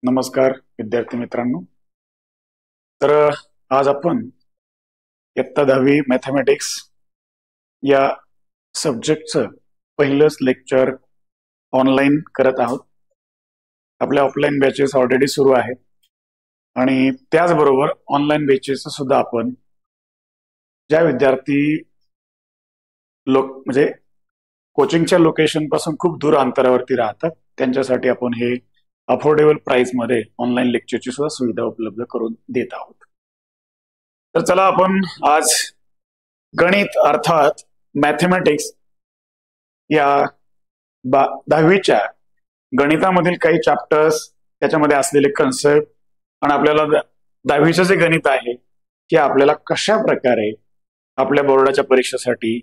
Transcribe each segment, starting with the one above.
नमस्कार विद्यार्थी मित्रांनो. तर आज आपण इयत्ता 10वी मॅथमॅटिक्स या सब्जेक्टचं पहिलंच लेक्चर ऑनलाईन करत आहोत. आपल्या ऑफलाईन बॅचेस ऑलरेडी सुरू आहेत आणि त्याचबरोबर ऑनलाईन बॅचेस सुद्धा आपण ज्या विद्यार्थी म्हणजे कोचिंगच्या लोकेशन पासून खूप दूर अंतरावरती राहतात त्यांच्यासाठी आपण हे अफोर्डेबल प्राइस मध्ये ऑनलाईन लेक्चरची सुद्धा सुविधा उपलब्ध करून देत आहोत. तर चला आपण आज गणित अर्थात मॅथमॅटिक्स या 10वीच्या गणितामधील काही चॅप्टर्स, त्याच्यामध्ये असलेले कन्सेप्ट आणि आपल्याला 10वीचं जे गणित आहे ते आपल्याला कशा प्रकारे आपल्या बोर्डाच्या परीक्षेसाठी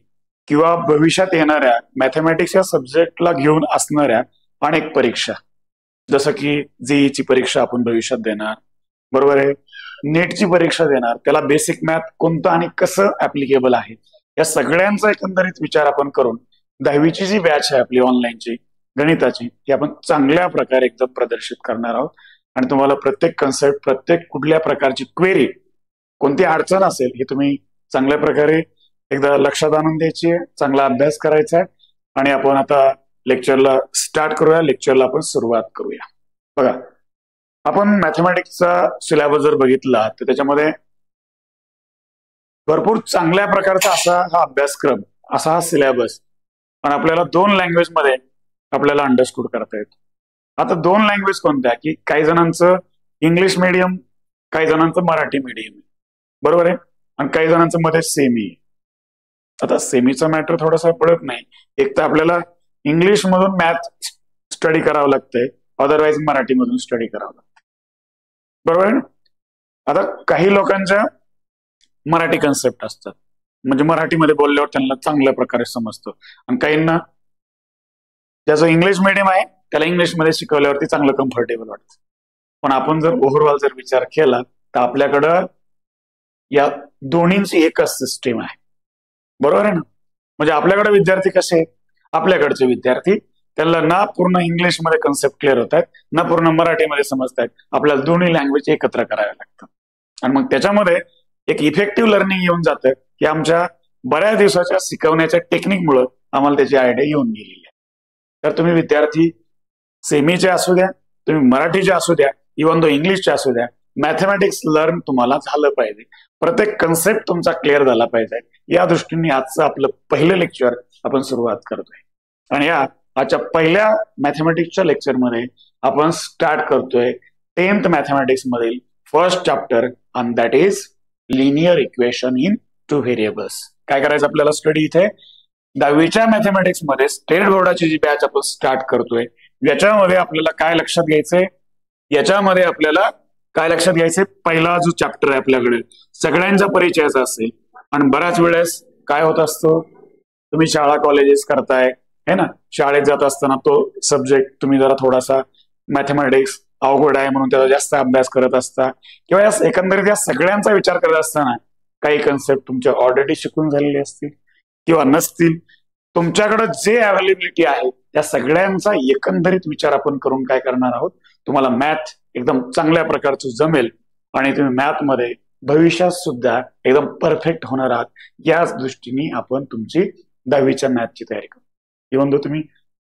किंवा भविष्यात येणाऱ्या मॅथमॅटिक्स या सब्जेक्टला घेऊन असणाऱ्या अनेक परीक्षा, जसं की जेईची परीक्षा आपण भविष्यात देणार, बरोबर आहे, नेटची परीक्षा देणार, त्याला बेसिक मॅथ कोणतं आणि कसं ऍप्लिकेबल आहे या सगळ्यांचा एकंदरीत विचार आपण करून 10वीची जी बॅच आहे आपली ऑनलाईनची गणिताची ती आपण चांगल्या प्रकारे एकदम प्रदर्शित करणार आहोत. आणि तुम्हाला प्रत्येक कन्सेप्ट, प्रत्येक कुठल्या प्रकारची क्वेरी, कोणती अडचण असेल हे तुम्ही चांगल्या प्रकारे एकदा लक्षात आणून द्यायची आहे, चांगला अभ्यास करायचा आहे. आणि आपण आता लेक्चरला स्टार्ट करूया, लेक्चरला आपण सुरुवात करूया. बघा, आपण मॅथमॅटिक्सचा सिलेबस जर बघितला तर त्याच्यामध्ये भरपूर चांगल्या प्रकारचा असा हा अभ्यासक्रम, असा हा सिलेबस, पण आपल्याला 2 लँग्वेज मध्ये आपल्याला अंडरस्टूड करता येतो. आता 2 लँग्वेज कोणत्या, की काही जणांचं इंग्लिश मीडियम, काही जणांचं मराठी मीडियम, बरोबर आहे, आणि काही जणांचं मध्ये सेमी. आता सेमीचा मॅटर थोडासा पडत नाही, एक तर आपल्याला इंग्लिश मधून मॅथ स्टडी करावं लागतंय, अदरवाईज मराठीमधून स्टडी करावं लागतं, बरोबर आहे. आता काही लोकांच्या मराठी कन्सेप्ट असतात, म्हणजे मराठीमध्ये बोलल्यावर त्यांना चांगल्या प्रकारे समजतं, आणि काहींना ज्याचं इंग्लिश मिडियम आहे त्याला इंग्लिशमध्ये शिकवल्यावरती चांगलं कम्फर्टेबल वाटतं. पण आपण जर ओव्हरऑल जर विचार केला तर आपल्याकडं या दोन्हींची एकच सिस्टीम आहे, बरोबर आहे ना. म्हणजे आपल्याकडे विद्यार्थी कसे आहेत, आपल्याकडचे विद्यार्थी त्यांना ना पूर्ण इंग्लिशमध्ये कन्सेप्ट क्लिअर होत आहेत, ना पूर्ण मराठीमध्ये समजत आहेत. आपल्याला दोन्ही लँग्वेज एकत्र कराव्या लागतात, आणि मग त्याच्यामध्ये एक इफेक्टिव्ह लर्निंग येऊन जातं की आमच्या बऱ्याच दिवसाच्या शिकवण्याच्या टेक्निकमुळे आम्हाला त्याची आयडिया येऊन गेलेली आहे. तर तुम्ही विद्यार्थी सेमीचे असू द्या, तुम्ही मराठीचे असू द्या, इव्हन दो इंग्लिशचे असू द्या, मॅथमॅटिक्स लर्न तुम्हाला झालं पाहिजे, प्रत्येक कन्सेप्ट तुमचा क्लिअर झाला पाहिजे. या दृष्टीने आजचं आपलं पहिलं लेक्चर आपण सुरुवात करतोय. आणि आजच्या पहिल्या मॅथमॅटिक्सच्या लेक्चरमध्ये आपण स्टार्ट करतोय 10th मॅथमॅटिक्स मधील first chapter, and that is linear equation in 2 variables. काय करायचं आपल्याला स्टडी इथे 10वीच्या मॅथमॅटिक्स मध्ये स्टेट बोर्डाची जी बॅच आपण स्टार्ट करतोय याच्यामध्ये आपल्याला काय लक्षात घ्यायचंय, याच्यामध्ये आपल्याला काय लक्षात घ्यायचंय, पहिला जो चॅप्टर आहे आपल्याकडे सगळ्यांचा परिचयाचा असेल. आणि बऱ्याच वेळेस काय होत असतो, तुम्ही शाळा कॉलेजेस करताय है ना, शाळेत जात असताना तो सब्जेक्ट तुम्ही जरा थोडासा मॅथमॅटिक्स अवघड आहे म्हणून त्याचा जास्त अभ्यास करत असता, किंवा एकंदरीत या सगळ्यांचा विचार करत असताना काही कन्सेप्ट तुमच्या ऑलरेडी शिकून झालेले असतील किंवा नसतील. तुमच्याकडे जे अवेलेबिलिटी आहे त्या सगळ्यांचा एकंदरीत विचार आपण करून काय करणार आहोत, तुम्हाला मॅथ एकदम चांगल्या प्रकारचं जमेल आणि तुम्ही मॅथ मध्ये भविष्यात सुद्धा एकदम परफेक्ट होणार आहात. याच दृष्टीने आपण तुमची 10वीच्या मॅथची तयारी करू. इव्हन दो तुम्ही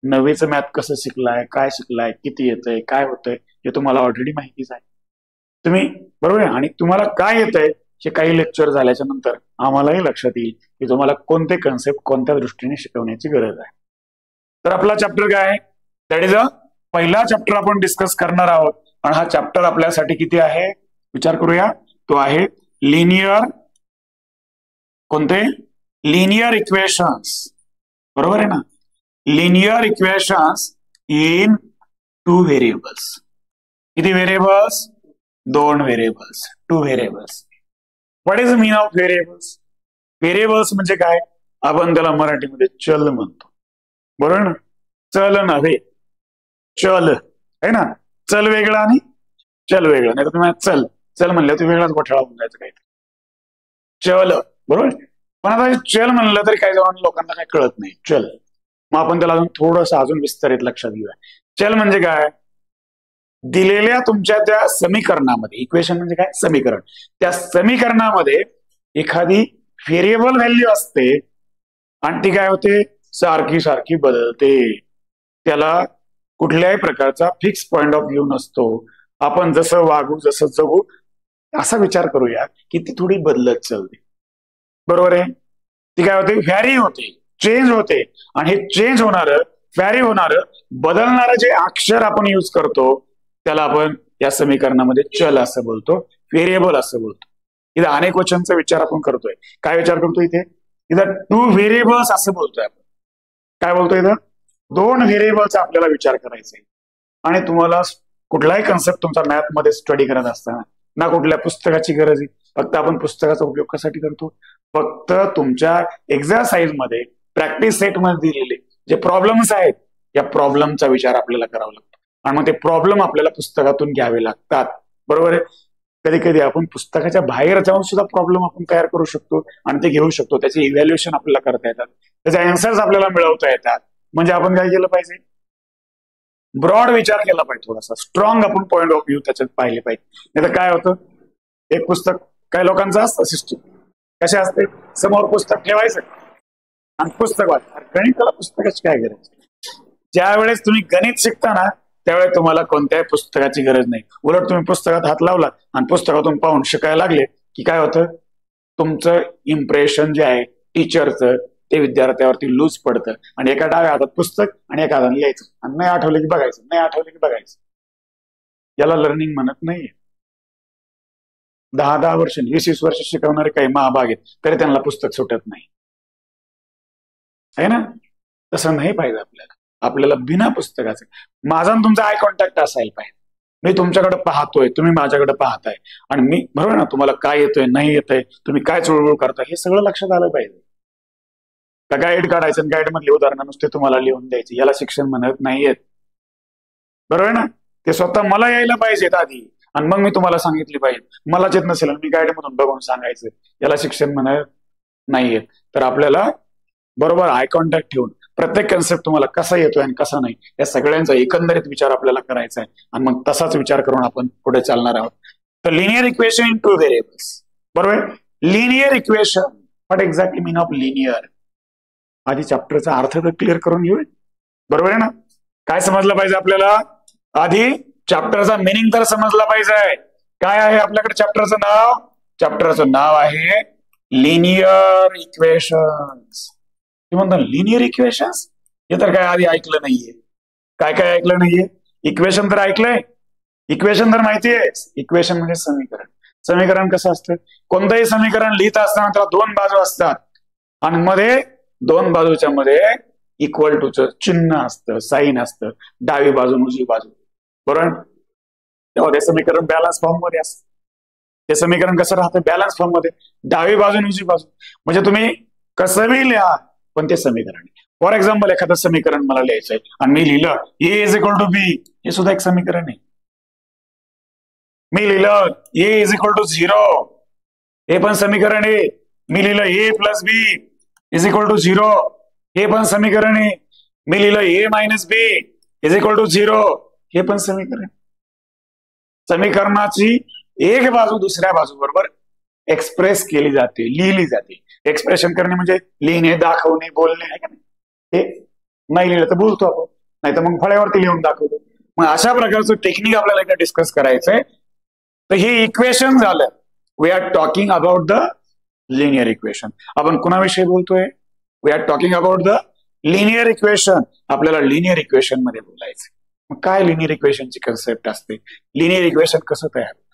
9वीचं मॅथ कसं शिकलाय, काय शिकलाय, किती येतंय, काय होतंय हे तुम्हाला ऑलरेडी माहितीच आहे तुम्ही, बरोबर आहे. आणि तुम्हाला काय येतंय हे काही लेक्चर झाल्याच्या नंतर आम्हालाही लक्षात येईल की तुम्हाला कोणते कन्सेप्ट कोणत्या दृष्टीने शिकवण्याची गरज आहे. तर आपला चॅप्टर काय आहे, दॅट इज पहिला चॅप्टर आपण डिस्कस करणार आहोत. आणि हा चॅप्टर आपल्यासाठी किती आहे विचार करूया, तो आहे लिनियर, कोणते, लिनियर इक्वेशन्स, बरोबर आहे ना, लिनियर इक्वेशन्स इन 2 व्हेरिएबल्स. किती variables, 2 variables, 2 variables. What is the mean of variables, variables म्हणजे काय, आपण त्याला मराठीमध्ये चल म्हणतो, बरोबर ना. चल नव्हे, चल आहे ना, चल वेगळा आणि चल वेगळं. नाही तर तुम्ही चल चल म्हणलं तर वेगळाच घोटाळा होऊन जायचं काही, चल, बरोबर. पण आता चल म्हणलं तरी काही जण लोकांना काय कळत नाही चल, मग आपण त्याला थोडंसं अजून विस्तारित लक्षात घेऊया. चल म्हणजे काय, दिलेल्या तुमच्या त्या समीकरणामध्ये, इक्वेशन म्हणजे काय, समीकरण, त्या समीकरणामध्ये एखादी व्हेरिएबल व्हॅल्यू असते आणि ती काय होते, सारखी सारखी बदलते. त्याला कुठल्याही प्रकारचा फिक्स पॉइंट ऑफ व्ह्यू नसतो. आपण जसं वागू, जसं जगू, असा विचार करूया की ती थोडी बदलत चालते. बरोबर आहे. ती काय होते, व्हॅरी होते, चेंज होते. आणि हे चेंज होणारं, व्हॅरी होणारं, बदलणारं जे अक्षर आपण यूज करतो त्याला आपण या समीकरणामध्ये चल असं बोलतो, व्हेरिएबल असं बोलतो. इथं अनेक वचनचा विचार आपण करतोय. काय विचार करतो इथे, इथं टू व्हेरिएबल्स असं बोलतोय आपण. काय बोलतोय इथं, दोन व्हेरिएबल्सचा आपल्याला विचार करायचा आहे. आणि तुम्हाला कुठलाही कन्सेप्ट तुमचा मॅथमध्ये स्टडी करत असताना ना कुठल्या पुस्तकाची गरज आहे. फक्त आपण पुस्तकाचा उपयोग कशासाठी करतो, फक्त तुमच्या एक्झरसाइज मध्ये, प्रॅक्टिस सेट मध्ये दिलेले जे प्रॉब्लेम्स आहेत, या प्रॉब्लेमचा विचार आपल्याला करावा लागतो. आणि मग ते प्रॉब्लेम आपल्याला पुस्तकातून घ्यावे लागतात. बरोबर आहे. कधी कधी आपण पुस्तकाच्या बाहेर जाऊन सुद्धा प्रॉब्लेम आपण तयार करू शकतो आणि ते घेऊ शकतो. त्याचे इव्हॅल्युएशन आपल्याला करता येतात, त्याचे आन्सर्स आपल्याला मिळवता येतात. म्हणजे आपण काय केलं पाहिजे, ब्रॉड विचार केला पाहिजे, थोडासा स्ट्रॉंग आपण पॉइंट ऑफ व्ह्यू त्याच्यात पाहिले पाहिजे. नाही तर काय होतं, एक पुस्तक काही लोकांचं असतं सिस्टीम, कसे असते, समोर पुस्तक ठेवायचं आणि पुस्तक वाचायचं. गणिताला पुस्तकाची काय गरज. ज्या वेळेस तुम्ही गणित शिकता ना, त्यावेळेस तुम्हाला कोणत्याही पुस्तकाची गरज नाही. उलट तुम्ही पुस्तकात हात लावला आणि पुस्तकातून पाहून शिकायला लागले की काय होतं, तुमचं इम्प्रेशन जे आहे टीचरचं ते विद्यार्थ्यावरती लूज पडतं. आणि एका डाव्या हातात पुस्तक आणि एका हाताने लिहायचं आणि नाही आठवलं की बघायचं, नाही आठवलं की बघायचं. याला लर्निंग म्हणत नाहीये. 10-10 वर्ष, 20-20 वर्ष शिकवणारे काही महाभाग आहेत, तरी त्यांना पुस्तक सुटत नाही, आहे ना. तसं नाही पाहिजे आपल्याला. आपल्याला बिना पुस्तकाचं, माझा तुमचा आय कॉन्टॅक्ट असायला पाहिजे. मी तुमच्याकडे पाहतोय, तुम्ही माझ्याकडे पाहताय, आणि मी, बरोबर ना, तुम्हाला काय येतोय, नाही येतंय, तुम्ही काय चुळबुळ करताय, हे सगळं लक्षात आलं पाहिजे. गाईड काढायचं आणि गाईड मधली उदाहरणं नुसते तुम्हाला लिहून द्यायची, याला शिक्षण म्हणत नाहीयेत. बरोबर ना. ते स्वतः मला यायला पाहिजेत आधी, आणि मग मी तुम्हाला सांगितली पाहिजे. मलाच येत नसेल मी गाईड मधून बघून सांगायचं, याला शिक्षण म्हणत नाहीयेत. तर आपल्याला बरोबर आय कॉन्टॅक्ट ठेवून प्रत्येक कन्सेप्ट तुम्हाला कसा येतोय आणि कसा नाही, या सगळ्यांचा एकंदरीत विचार आपल्याला करायचा आहे. आणि मग तसाच विचार करून आपण पुढे चालणार आहोत. तर linear equation in two variables. बरोबर. Linear equation, what exactly mean of linear. आधी चॅप्टरचा अर्थ तर क्लिअर करून घेऊ. बरोबर आहे ना. काय समजलं पाहिजे आपल्याला, आधी चॅप्टरचा मिनिंग तर समजला पाहिजे. काय आहे आपल्याकडे चॅप्टरचं नाव, चॅप्टरचं नाव आहे लिनियर इक्वेशन्स. म्हणतात लिनियर इक्वेशन्स, हे तर काय आधी ऐकलं नाहीये. काय काय ऐकलं नाहीये, इक्वेशन तर ऐकलंय, इक्वेशन तर माहितीये. इक्वेशन म्हणजे समीकरण. समीकरण कसं असतं, कोणतंही समीकरण लिहित असताना त्याला दोन बाजू असतात आणि मध्ये दोन बाजूच्या मध्ये इक्वल टूचं चिन्ह असतं, साईन असतं, डावी बाजू उजवी बाजू. बरोबर. तेव्हा ते समीकरण बॅलन्स फॉर्म मध्ये असतं. ते समीकरण कसं राहतं, बॅलन्स फॉर्म मध्ये, डावी बाजू उजवी बाजू. म्हणजे तुम्ही कसंही लिहा पण ते समीकरण. फॉर एक्झाम्पल, एखादं समीकरण मला लिहायचंय आणि मी लिहिलं ए इज इक्वल टू बी, हे सुद्धा एक समीकरण आहे. मी लिहिलं ए इज इक्वल टू 0, हे पण समीकरण आहे. मी लिहिलं A plus B is equal to 0, हे पण समीकरण आहे. मी लिहिलं A minus B is equal to 0, हे पण समीकरण. समीकरणाची एक बाजू दुसऱ्या बाजू बरोबर एक्सप्रेस केली जाते, लिहिली जाते. एक्सप्रेशन करणे म्हणजे लिहिणे, दाखवणे, बोलणे, आहे का नाही. हे नाही लिहिलं तर बोलतो आपण, नाही तर मग फळ्यावरती लिहून दाखवतो. मग अशा प्रकारचं टेक्निक आपल्याला इथे डिस्कस करायचंय. तर हे इक्वेशन झालं. We are talking about the linear equation. आपण कुणाविषयी बोलतोय, we are talking about the linear equation. आपल्याला लिनियर इक्वेशन मध्ये बोलायचं. मग काय लिनियर इक्वेशनची कन्सेप्ट असते, लिनियर इक्वेशन कसं तयार होतं.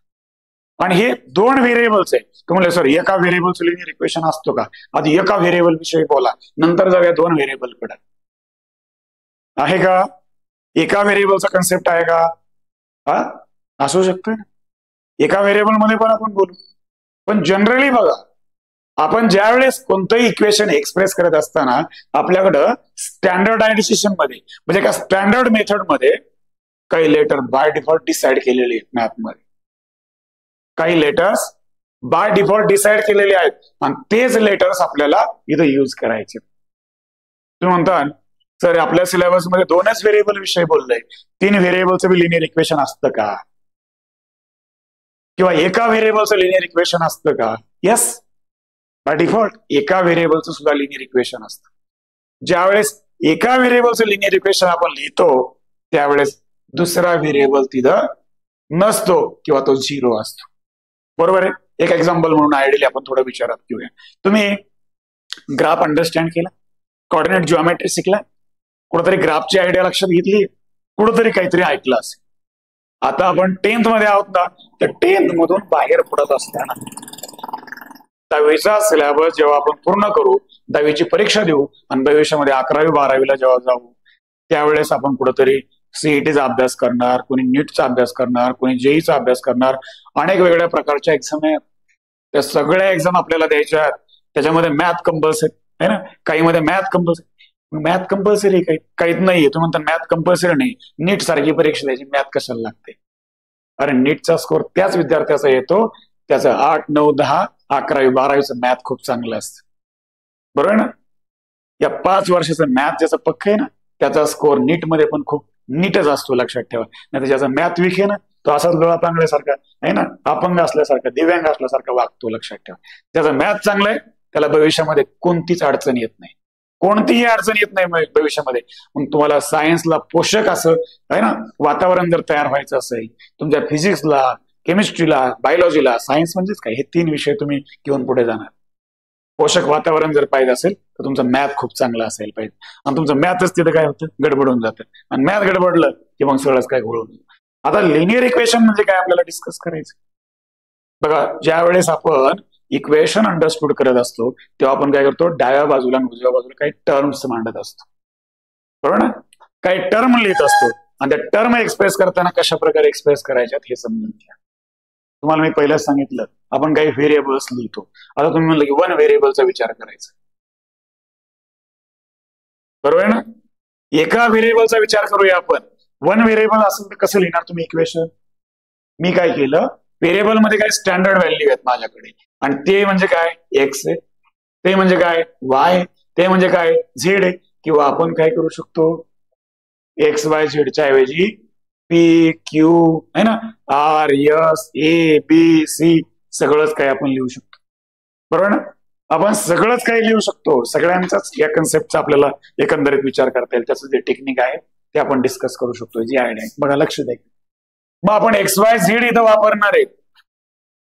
आणि हे दोन व्हेरिएबल्स आहे. तुम्हाला सर एका व्हेरिएबलचं लिनियर इक्वेशन असतो का, आधी एका व्हेरिएबल विषयी बोला, नंतर जाऊया दोन व्हेरिएबल कडे. आहे का, एका व्हेरिएबलचा कन्सेप्ट आहे का, हा असू शकतोय ना. एका व्हेरिएबल मध्ये पण आपण बोलू. पण जनरली बघा, आपण ज्या वेळेस कोणतंही इक्वेशन एक्सप्रेस करत असताना आपल्याकडं स्टँडर्डायझेशन मध्ये, म्हणजे एका स्टँडर्ड मेथड मध्ये काही लेटर बाय डिफॉल्ट डिसाइड केलेले आहेत मॅथमध्ये. काही लेटर्स बाय डिफॉल्ट डिसाइड केलेले आहेत आणि तेच लेटर्स आपल्याला इथं यूज करायचे. तुम्ही म्हणता सर आपल्या सिलेबसमध्ये 2च व्हेरिएबल विषय बोललोय, 3 व्हेरिएबलचं बी लिनियर इक्वेशन असतं का? किंवा एका व्हेरिएबलचं लिनियर इक्वेशन असतं का? येस, बाय डिफॉल्ट एका व्हेरिएबलचं सुद्धा लिनियर इक्वेशन असतं. ज्यावेळेस एका व्हेरिएबलचं लिनियर इक्वेशन आपण लिहितो त्यावेळेस दुसरा व्हेरिएबल तिथं नसतो किंवा तो 0 असतो. बरोबर आहे. एक एक्झाम्पल म्हणून आयडियली आपण थोडं विचारात घेऊया. तुम्ही ग्राफ अंडरस्टँड केला, कोऑर्डिनेट जिओमेट्री शिकला, कुठेतरी ग्राफची आयडिया लक्षात घेतली, कुठेतरी काहीतरी ऐकलं असेल. आता आपण 10th मध्ये आहोत ना, तर 10th मधून बाहेर पडत असताना 10वीचा सिलेबस जेव्हा आपण पूर्ण करू, 10वीची परीक्षा देऊ आणि भविष्यामध्ये 11वी 12वीला जेव्हा जाऊ त्यावेळेस आपण कुठेतरी सीईटीचा अभ्यास करणार, कोणी नीटचा अभ्यास करणार, कोणी जेईचा अभ्यास करणार, अनेक वेगवेगळ्या प्रकारच्या एक्झाम आहेत. त्या सगळ्या एक्झाम आपल्याला द्यायच्या आहेत. त्याच्यामध्ये मॅथ कंपल्सरी आहे ना, काही मध्ये मॅथ कंपल्सरी. मॅथ कंपल्सरी काहीच नाहीये. तुम्ही म्हणता मॅथ कंपल्सरी नाही, नीट सारखी परीक्षा द्यायची, मॅथ कशाला लागते? अरे नीटचा स्कोर त्याच विद्यार्थ्याचा येतो त्याचं 8, 9, 10, 11वी 12वीचं मॅथ खूप चांगलं असतं. बरोबर ना? या 5 वर्षाचं मॅथ ज्याचं पक्क आहे ना त्याचा स्कोर नीटमध्ये पण खूप नीटच असतो, लक्षात ठेवा. नाही तर ज्याचा मॅथ वीक आहे ना तो असाच लोळा पांगल्यासारखा आहे ना, अपंग असल्यासारखा, दिव्यांग असल्यासारखा वागतो, लक्षात ठेवा. ज्याचा मॅथ चांगला आहे त्याला भविष्यामध्ये कोणतीच अडचण येत नाही, कोणतीही अडचण येत नाही भविष्यामध्ये. मग तुम्हाला सायन्सला पोषक असं आहे ना वातावरण जर तयार व्हायचं असेल, तुमच्या फिजिक्सला, केमिस्ट्रीला, बायोलॉजीला, सायन्स म्हणजेच काय, हे 3 विषय तुम्ही घेऊन पुढे जाणार. पोषक वातावरण जर पाहिजे असेल तर तुमचं मॅथ खूप चांगलं असायला पाहिजे. आणि तुमचं मॅथच तिथं काय होतं, गडबडून जातं. आणि मॅथ गडबडलं की मग सगळंच काय घोळून. आता लिनियर इक्वेशन म्हणजे काय आपल्याला डिस्कस करायचं. बघा, ज्या वेळेस आपण इक्वेशन अंडरस्टूड करत असतो तेव्हा आपण काय करतो, डाव्या बाजूला आणि उजव्या बाजूला काही टर्म्स मांडत असतो. बरोबर ना? काही टर्म लिहित असतो आणि त्या टर्म एक्सप्रेस करताना कशा प्रकारे एक्सप्रेस करायच्यात हे समजून घ्या. तुम्हाला मी पहिल्याच सांगितलं आपण काही व्हेरिएबल्स लिहितो. आता तुम्ही म्हणलं की 1 व्हेरिएबलचा विचार करायचा. बरोबर ना? एका व्हेरिएबलचा विचार करूया आपण. 1 व्हेरिएबल असेल तर कसं लिहिणार तुम्ही इक्वेशन? मी काय केलं, व्हेरिएबल मध्ये काही स्टँडर्ड व्हॅल्यू आहेत माझ्याकडे आणि ते म्हणजे काय, एक्स आहे, ते म्हणजे काय, वाय, ते म्हणजे काय, झेड आहे. किंवा आपण काय करू शकतो, एक्स वाय झेडच्या ऐवजी पी क्यू आहे ना, R S A B C सगळंच काही आपण लिहू शकतो. बरोबर ना? आपण सगळंच काही लिहू शकतो. सगळ्यांचाच या कन्सेप्टचा आपल्याला एकंदरीत विचार करता येईल. त्याचं जे टेक्निक आहे ते आपण डिस्कस करू शकतो, जी आयडिया आहे. बघा, लक्ष द्या. मग आपण एक्स वाय झेड इथं वापरणार आहे,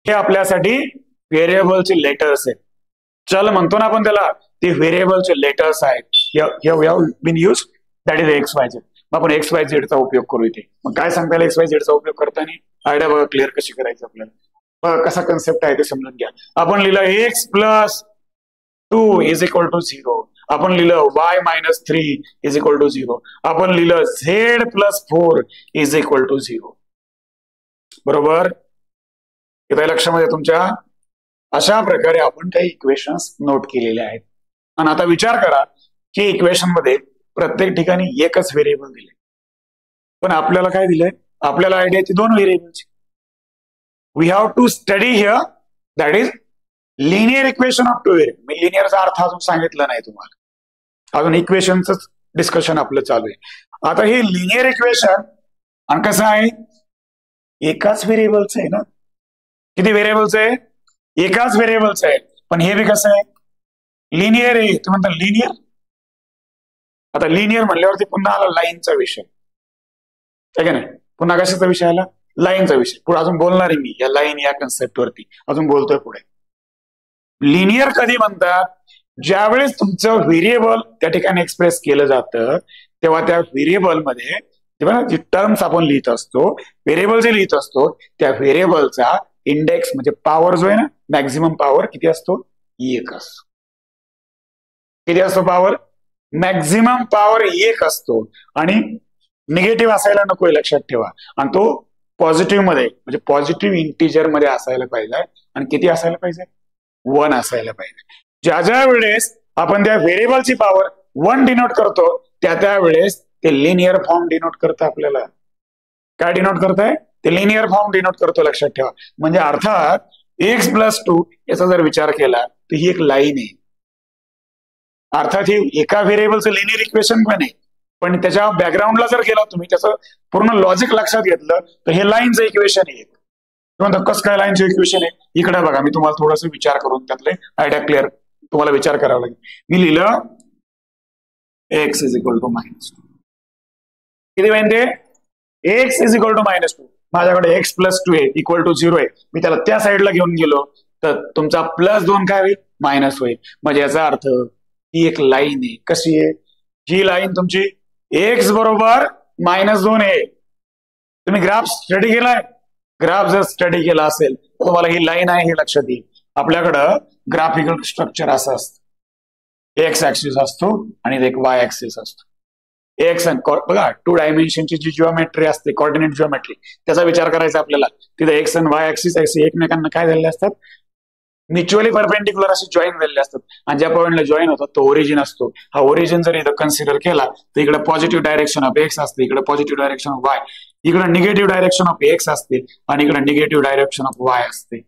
हे आपल्यासाठी व्हेरिएबलचे लेटर्स आहेत. चल म्हणतो ना आपण त्याला, ते व्हेरिएबलचे लेटर्स आहेत. Been use that is X Y Z. आपण एक्स वाय झेडचा उपयोग करू इथे. मग काय सांगता येईल एक्स वाय झेडचा उपयोग करताना? आयडिया बघा क्लिअर कशी करायची आपल्याला. बघा कसा कन्सेप्ट आहे ते समजून घ्या. आपण लिहिलं X plus 2 is equal to 0. आपण लिहिलं y minus 3 is equal to 0. आपण लिहिलं z plus 4 is equal to 0. बरोबर? इथे लक्षामध्ये तुमच्या अशा प्रकारे आपण काही इक्वेशन्स नोट केलेले आहेत. आणि आता विचार करा की इक्वेशन मध्ये प्रत्येक ठिकाणी एकच व्हेरिएबल दिले, पण आपल्याला काय दिलंय, आपल्याला आयडिया ती 2 व्हेरिएबलची. We have to study here that is linear equation of 2 variable. मी लिनियरचा अर्थ अजून सांगितलं नाही तुम्हाला, अजून इक्वेशनच डिस्कशन आपलं चालू आहे. आता हे लिनियर इक्वेशन आणि कसं आहे, एकाच व्हेरिएबलचं आहे ना. किती व्हेरिएबलचं आहे? एकाच व्हेरिएबलचं आहे. पण हे बी कसं आहे, लिनियर आहे. तुम्ही म्हणता लिनियर. आता लिनियर म्हणल्यावरती पुन्हा आला लाईनचा विषय, आहे का नाही? पुन्हा कशाचा विषय आला? लाईनचा विषय. पुढे अजून बोलणार आहे मी या लाईन या कन्सेप्ट वरती, अजून बोलतोय पुढे. लिनियर कधी म्हणतात? ज्यावेळेस तुमचं व्हेरिएबल त्या ठिकाणी एक्सप्रेस केलं जातं तेव्हा त्या व्हेरिएबलमध्ये तेव्हा जी टर्म्स आपण लिहित असतो, व्हेरिएबल जे लिहित असतो त्या व्हेरिएबलचा इंडेक्स म्हणजे पॉवर जो आहे ना, मॅक्झिमम पॉवर किती असतो? 1 असतो. किती असतो पॉवर? मॅक्झिमम पॉवर 1 असतो. आणि निगेटिव्ह असायला नकोय, लक्षात ठेवा. आणि तो पॉझिटिव्ह मध्ये म्हणजे पॉझिटिव्ह इंटिजर मध्ये असायला पाहिजे. आणि किती असायला पाहिजे? 1 असायला पाहिजे. ज्या ज्या वेळेस आपण त्या व्हेरिएबलची पॉवर 1 डिनोट करतो त्या वेळेस ते लिनियर फॉर्म डिनोट करतं. आपल्याला काय डिनोट करताय? ते लिनियर फॉर्म डिनोट करतो, लक्षात ठेवा. म्हणजे अर्थात x प्लस 2 याचा जर विचार केला तर ही एक लाईन आहे. अर्थात हे एका व्हेरिएबलचं लिनियर इक्वेशन पण आहे, पण त्याच्या बॅकग्राऊंडला जर गेला तुम्ही, त्याचं पूर्ण लॉजिक लक्षात घेतलं तर हे लाईनचं इक्वेशन आहे. कसं काय लाईनचं इक्वेशन आहे? इकडे बघा, मी तुम्हाला थोडस विचार करून त्यातले आयडिया क्लिअर तुम्हाला विचार करावा लागेल. मी लिहिलं एक्स इज इक्वल टू -2. किती माहिती? X is equal to -2. माझ्याकडे x +2 आहे इक्वल टू 0 आहे. मी त्याला त्या साईडला घेऊन गेलो तर तुमचा +2 काय होईल? मायनस होईल. म्हणजे याचा अर्थ ही एक लाईन आहे. कशी आहे ही लाईन? तुमची x बरोबर -2 आहे. तुम्ही ग्राफ स्टडी केलाय? ग्राफ जर स्टडी केला असेल तर तुम्हाला ही लाईन आहे हे लक्षात येईल. आपल्याकडं ग्राफिकल स्ट्रक्चर असं असतं, एक्स ऍक्सिस असतो आणि एक वाय ऍक्सिस असतो. एक्स बघा 2 डायमेन्शनची जी जिओमेट्री असते, कॉर्डिनेट जिओमेट्री, त्याचा विचार करायचा आपल्याला. तिथे एक्स आणि वाय ऍक्सिस एकमेकांना काय झालेले असतात? म्युच्युअली परपेंडिक्युलर असे जॉईन झालेले असतात. आणि ज्या पॉईंटला जॉईन होतात तो ओरिजिन असतो. हा ओरिजिन जर इथं कन्सिडर केला तर इकडे पॉझिटिव्ह डायरेक्शन ऑफ एक्स असते, इकडे पॉझिटिव्ह डायरेक्शन ऑफ वाय, इकडे निगेटिव्ह डायरेक्शन ऑफ एक्स असते आणि इकडे निगेटिव्ह डायरेक्शन ऑफ वाय असते.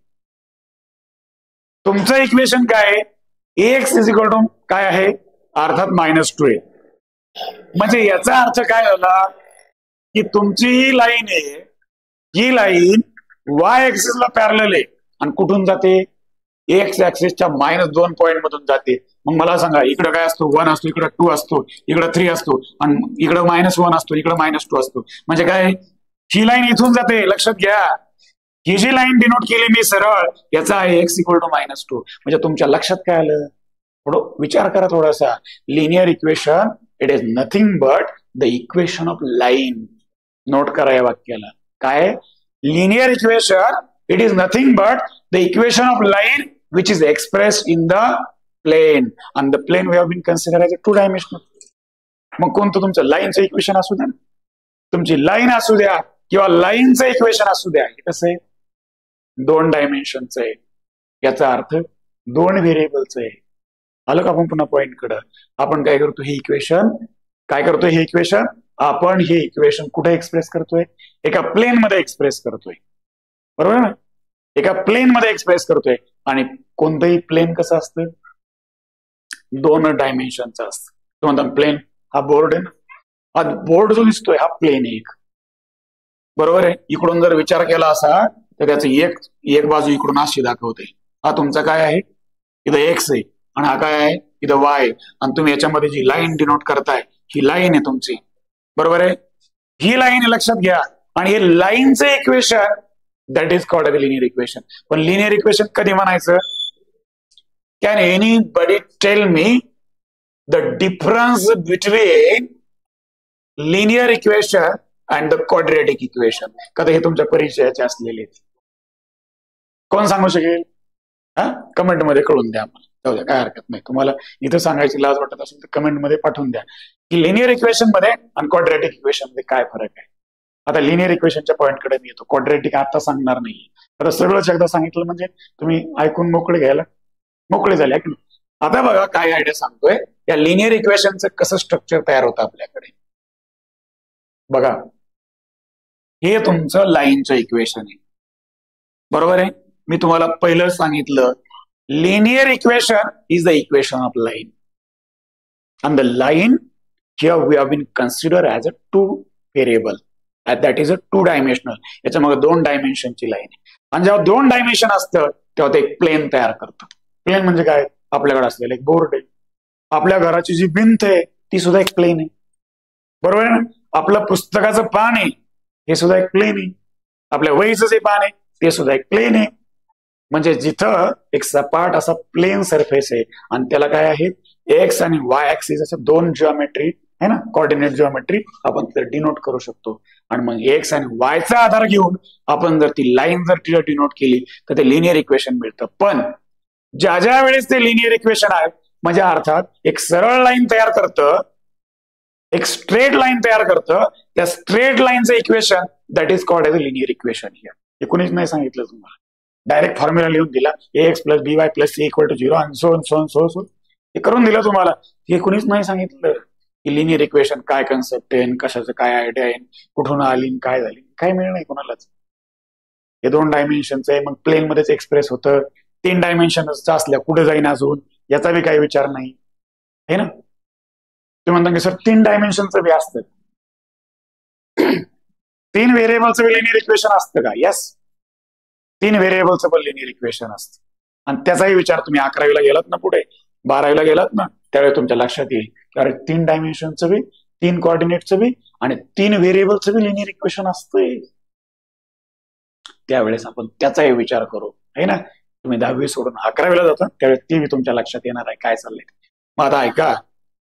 तुमचं इक्वेशन काय आहे? एक्स इज इक्वल टू काय आहे? अर्थात -2 आहे. म्हणजे याचा अर्थ काय झाला की तुमची ही लाईन आहे, ही लाईन वाय ऍक्सिसला पॅरलल आहे आणि कुठून जाते? एक्स ऍक्सिसच्या -2 पॉईंट मधून जाते. मग मला सांगा, इकडे काय असतो? 1 असतो, इकडे 2 असतो, इकडे 3 असतो आणि इकडे -1 असतो, इकडे -2 असतो. म्हणजे काय? ही लाईन इथून जाते. लक्षात घ्या, ही जी लाईन डिनोट केली मी सरळ, याचा आहे एक्स इक्वल टू -2. म्हणजे तुमच्या लक्षात काय आलं? थोडं विचार करा थोडासा. Linear equation it is nothing but the equation of line. Note करा या वाक्याला. काय? Linear equation it is nothing but the equation of line which is expressed in the plane, and the plane we have been considered as a 2 dimensional. मग कोणतं तुमचं लाईनचं equation असू द्या, तुमची लाईन असू द्या किंवा लाईनचं इक्वेशन असू द्या, हे कसं आहे? 2 डायमेन्शनचं आहे. याचा अर्थ 2 व्हेरिएबलचं आहे. आलं का आपण पुन्हा पॉइंट कडे? आपण काय करतो? हे इक्वेशन काय करतोय? हे इक्वेशन आपण हे इक्वेशन कुठे एक्सप्रेस करतोय? एका प्लेन मध्ये एक्सप्रेस करतोय. बरोबर ना? एका प्लेन मध्ये एक्सप्रेस करतोय. आणि कोणतंही प्लेन कसं असतं? 2 डायमेन्शनचा असतं. तुम्हाला प्लेन हा बोर्ड आहे ना, हा बोर्ड जो दिसतोय हा प्लेन आहे एक. बरोबर आहे? इकडून जर विचार केला असा तर त्याचं एक बाजू इकडून अशी दाखवते. हा तुमचा काय आहे? इथं एक्स आहे आणि हा काय आहे? इथं वाय. आणि तुम्ही याच्यामध्ये जी लाईन डिनोट करताय ही लाईन आहे तुमची. बरोबर आहे? ही लाईन लक्षात घ्या. आणि हे लाईनचं equation that is called a linear equation. पण लिनियर इक्वेशन कधी म्हणायचं? Can anybody tell me the difference between linear equation and the quadratic equation? का हे तुमच्या परिचयाचे असलेले कोण सांगू शकेल? कमेंट मध्ये कळून द्या आम्हाला. जाऊ द्या, काय हरकत नाही. तुम्हाला इथं सांगायची लाज वाटत असेल तर कमेंट मध्ये पाठवून द्या की लिनियर इक्वेशन मध्ये आणि क्वाड्रेटिक इक्वेशन मध्ये काय फरक आहे. आता लिनियर इक्वेशनच्या पॉईंटकडे मी येतो. क्वाड्रेटिक आता सांगणार नाही. आता सगळंच एकदा सांगितलं म्हणजे तुम्ही ऐकून मोकळे घ्यायला मोकळे झाले की. आता बघा काय आयडिया सांगतोय. या लिनियर इक्वेशनचं कसं स्ट्रक्चर तयार होतं आपल्याकडे. बघा, हे तुमचं लाईनचं इक्वेशन आहे. बरोबर आहे? मी तुम्हाला पहिलं सांगितलं linear equation is the equation of line, and the line here we have been considered as a 2 variable, and that is a 2 dimensional. याच्यामध्ये 2 डायमेन्शनची लाईन आहे. आणि जेव्हा 2 डायमेन्शन असतं तेव्हा ते एक प्लेन तयार करतं. प्लेन म्हणजे काय? आपल्याकडे असलेलं एक बोर्ड आहे. आपल्या घराची जी भिंत आहे ती सुद्धा एक प्लेन आहे. बरोबर आहे ना? आपलं पुस्तकाचं पान आहे हे सुद्धा एक प्लेन आहे. आपल्या वहीचं जे पान आहे ते सुद्धा एक प्लेन आहे. म्हणजे जिथं एक सपाट असा प्लेन सरफेस आहे आणि त्याला काय आहे? एक्स आणि वाय ऍक्सिस अशा 2 जिओमेट्री आहे ना, कोऑर्डिनेट जिओमेट्री आपण तिथे डिनोट करू शकतो. आणि मग एक्स आणि वायचा आधार घेऊन आपण जर ती लाईन जर तिला डिनोट केली तर ते लिनियर इक्वेशन मिळतं. पण ज्या ज्या वेळेस ते लिनियर इक्वेशन आहे म्हणजे अर्थात एक सरळ लाईन तयार करतं, एक स्ट्रेट लाईन तयार करतं, त्या स्ट्रेट लाईनचं equation that is called as a linear equation. Here हे कुणीच नाही सांगितलं तुम्हाला. डायरेक्ट फॉर्म्युला लिहून दिला, X plus B Y plus C equal to 0 आणि सो हे करून दिलं तुम्हाला. हे कुणीच नाही सांगितलं की लिनियर इक्वेशन काय कन्सेप्ट आहे, कशाचं काय आयडिया आहे, कुठून आली काय झाली, काय मिळणार नाही कोणालाच. हे 2 डायमेन्शनचं आहे. मग प्लेन मध्येच एक्सप्रेस होतं. 3 डायमेन्शनचं असल्या कुठे जाईन अजून याचा बी काही विचार नाही हे ना. तुम्ही म्हणता की सर 3 डायमेन्शनचं बी असतं, 3 व्हेरिएबलचं लिनियर इक्वेशन असतं का? येस, 3 व्हेरिएबलचं पण लिनियर इक्वेशन असतं. आणि त्याचाही विचार तुम्ही 11वीला गेलात ना, पुढे 12वीला गेलात ना, त्यावेळी तुमच्या लक्षात येईल की अरे 3 डायमेन्शनचं बी, 3 कोऑर्डिनेटचं बी आणि 3 व्हेरिएबलचं बी लिनियर इक्वेशन असतंय. त्यावेळेस आपण त्याचाही विचार करू, आहे ना. तुम्ही 10वी सोडून 11वीला जाता त्यावेळेस ती बी तुमच्या लक्षात येणार आहे काय चाललंय. मग आता ऐका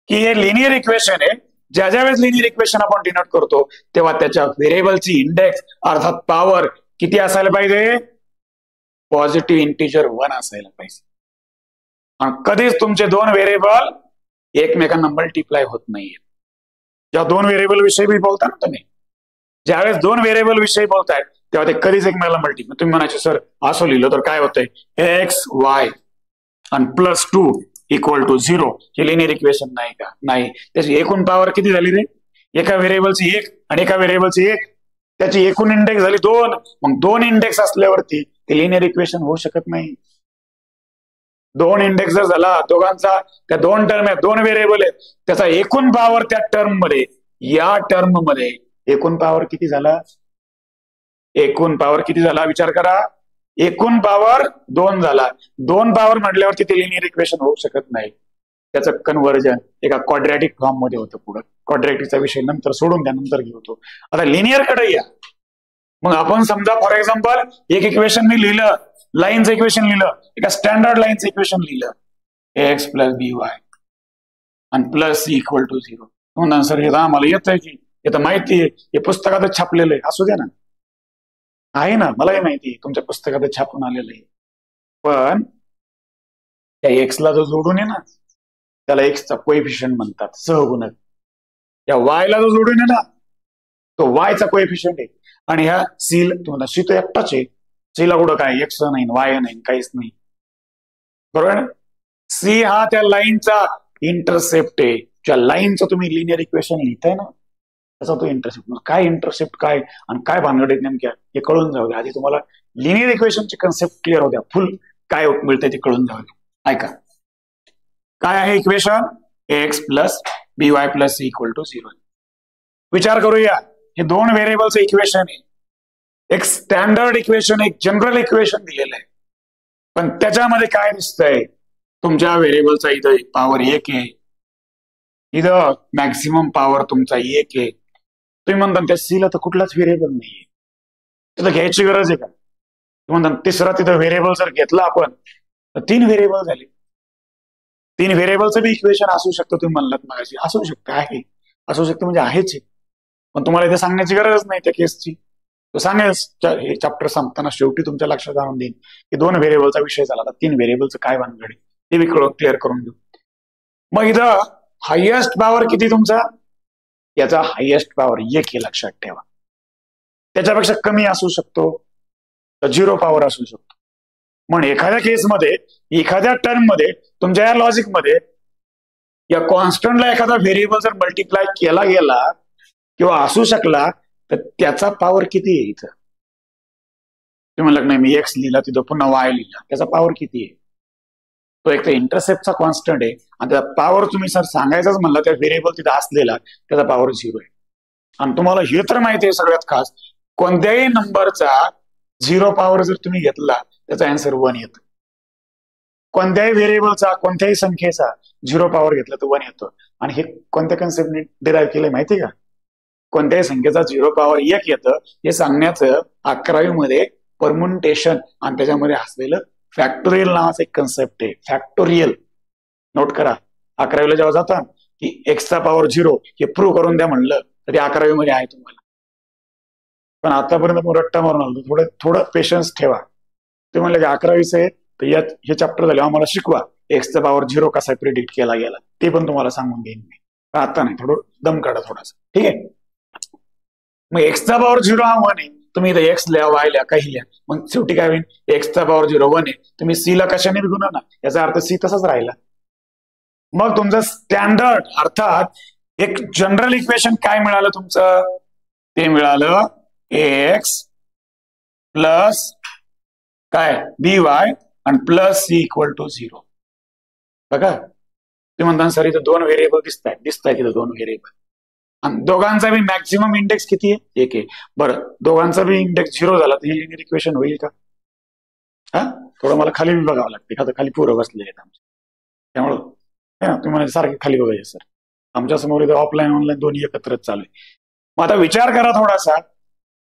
की हे लिनियर इक्वेशन आहे. ज्या वेळेस लिनियर इक्वेशन आपण डिनोट करतो तेव्हा त्याच्या व्हेरिएबलची इंडेक्स अर्थात पॉवर किती असायला पाहिजे? पॉझिटिव्ह इंटिजर 1 असायला पाहिजे. आणि कधीच तुमचे 2 व्हेरिएबल एकमेकांना मल्टिप्लाय होत नाहीये. जेव्हा 2 व्हेरिएबल विषयी बी बोलता ना तुम्ही, ज्यावेळेस 2 व्हेरिएबल विषयी बोलताय तेव्हा ते कधीच एकमेकांना मल्टिप्लाय. तुम्ही म्हणायचे सर असं लिहिलं तर काय होतंय? एक्स वाय आणि +2 = 0 हे लिनियर इक्वेशन नाही का? नाही. त्याची एकूण पॉवर किती झाली रे? एका व्हेरिएबलची 1 आणि एका व्हेरिएबलची 1, त्याची एकूण इंडेक्स झाली 2. मग 2 इंडेक्स असल्यावरती ते लिनियर इक्वेशन होऊ शकत नाही. 2 इंडेक्स जर झाला दोघांचा, त्या 2 टर्म आहेत, 2 व्हेरिएबल आहेत, त्याचा एकूण पॉवर त्या टर्म मध्ये, या टर्म मध्ये एकूण पॉवर किती झाला? एकूण पॉवर किती झाला विचार करा. एकूण पॉवर 2 झाला. 2 पॉवर म्हटल्यावरती ते लिनियर इक्वेशन होऊ शकत नाही. त्याचं कन्व्हर्जन एका क्वाड्रॅटिक फॉर्म मध्ये होतं. पुढे क्वाड्रॅटिकचा विषय नंतर सोडून द्या, नंतर घेऊ तो. आता लिनियर कडे या. मग आपण समजा फॉर एक्झाम्पल एक इक्वेशन मी लिहिलं, लाईनचं इक्वेशन लिहिलं, एका स्टँडर्ड लाईनचं इक्वेशन लिहिलं, एक्स + by आणि +c = 0. म्हणून सर हे आम्हाला येतंय की, हे तर माहिती आहे, हे पुस्तकातच छापलेलं आहे. असू द्या ना, आहे ना, मलाही माहिती आहे तुमच्या पुस्तकात छापून आलेलं आहे. पण त्या एक्सला जो जोडून आहे ना त्याला एक्सचा कोएफिशियंट म्हणतात, सहगुणक. या वायला जो जोडून आहे ना तो वायचा कोएफिशियंट आहे. आणि ह्या सी तो एकटाच आहे. सीला कुठं काय एक्स नाही, वाय नाही, काहीच नाही, बरोबर. सी हा त्या लाईनचा इंटरसेप्ट आहे. ज्या लाईनचं तुम्ही लिनियर इक्वेशन लिहिताय ना त्याचा तो इंटरसेप्ट. काय इंटरसेप्ट काय आणि काय भानगड आहेत नेमक्या हे कळून जाऊ द्या. आधी तुम्हाला लिनियर इक्वेशनची कन्सेप्ट क्लिअर होऊ द्या, फुल काय मिळतंय ते कळून जाऊ द्या. ऐका काय आहे इक्वेशन? X + by + c = 0. विचार करूया, हे 2 व्हेरिएबलचं इक्वेशन आहे. एक स्टँडर्ड इक्वेशन, एक जनरल इक्वेशन दिलेलं आहे. पण त्याच्यामध्ये काय दिसतंय? तुमच्या व्हेरिएबलचा इथं पॉवर 1 आहे, इथं मॅक्सिमम पॉवर तुमचा 1 आहे. तुम्ही म्हणता त्या सीला तर कुठलाच व्हेरिएबल नाहीये, तिथं घ्यायची गरज आहे का? तुम्ही म्हणता तिसरा तिथं व्हेरिएबल जर घेतला आपण तर 3 व्हेरिएबल झाले. 3 व्हेरिएबलचं बी इक्वेशन असू शकतं. तुम्ही म्हणलात मगाशी असू शकतं, आहे, असू शकतं म्हणजे आहेच. पण तुम्हाला इथे सांगण्याची गरज नाही त्या केसची. तो सांगेल हे चॅप्टर संपताना शेवटी तुमच्या लक्षात आणून देईन की 2 व्हेरिएबलचा विषय झाला, तर 3 व्हेरिएबलचं काय भानगड आहे ते बी क्लिअर करून देऊ. मग इथं हायएस्ट पॉवर किती तुमचा? याचा हायएस्ट पॉवर 1 हे लक्षात ठेवा. त्याच्यापेक्षा कमी असू शकतो, तर 0 पॉवर असू शकतो. म्हणून एखाद्या केसमध्ये, एखाद्या टर्म मध्ये, तुमच्या या लॉजिक मध्ये या कॉन्स्टंटला एखादा व्हेरिएबल जर मल्टिप्लाय केला गेला किंवा असू शकला तर त्याचा पॉवर किती आहे? इथं तुम्ही म्हणलं नाही मी एक्स लिहिला तिथं पुन्हा वाय लिहिला, त्याचा पॉवर किती आहे? तो एक तर इंटरसेप्टचा कॉन्स्टंट आहे आणि त्याचा पॉवर तुम्ही सर सांगायचाच म्हणला त्या व्हेरिएबल तिथं असलेला त्याचा पॉवर 0 आहे. आणि तुम्हाला हे तर माहिती आहे सगळ्यात खास, कोणत्याही नंबरचा 0 पॉवर जर तुम्ही घेतला त्याचा आन्सर 1 येतो. कोणत्याही व्हेरिएबलचा, कोणत्याही संख्येचा 0 पॉवर घेतला तर 1 येतो. आणि हे कोणत्या कन्सेप्टने डिराईव्ह केलंय माहितीये का? कोणत्याही संख्येचा 0 पॉवर 1 येतं हे सांगण्याचं 11वी मध्ये परम्युटेशन आणि त्याच्यामध्ये असलेलं फॅक्टोरियल नावाचं एक कन्सेप्ट आहे. फॅक्टोरियल नोट करा. 11वीला जेव्हा जाता की एक्सचा पॉवर 0 हे प्रूव्ह करून द्या म्हणलं तरी 11वी मध्ये आहे तुम्हाला. पण आतापर्यंत रट्टा मारून आलो, थोडं पेशन्स ठेवा. ते म्हणलं की 11वीचं आहे तर यात हे चॅप्टर झाले आम्हाला शिकवा एक्सचा पॉवर 0 कसा प्रिडिक्ट केला गेला ते पण तुम्हाला सांगून देईन मी. आता नाही, थोडं दम काढा थोडासा, ठीक आहे. मग एक्सचा पॉवर 0 हा 1 आहे. तुम्ही इथं एक्स लिहा, वाय लिहा, काही लिहा, मग शेवटी काय होईल? एक्सचा पॉवर 0 1 आहे. तुम्ही सी ला कशाने गुणा ना, याचा अर्थ सी तसाच राहिला. मग तुमचं स्टँडर्ड अर्थात एक जनरल इक्वेशन काय मिळालं तुमचं? ते मिळालं एक्स प्लस काय by आणि +c = 0. बघा ते म्हणतात सर इथं दोन व्हेरिएबल दिसत आहेत इथं दोन व्हेरिएबल, आणि दोघांचा बी मॅक्झिमम इंडेक्स किती आहे? 1 आहे. बरं, दोघांचा बी इंडेक्स 0 झाला तर हे लिनियर इक्वेशन होईल का? हा, थोडं मला खाली बघावं लागते, का तर खाली पोरं बसलेले आहेत आमच्या, त्यामुळं तुम्ही मला सारखे खाली बघायचे सर. आमच्या समोर इथं ऑफलाईन ऑनलाईन दोन्ही एकत्रच चालू आहे. मग आता विचार करा थोडासा,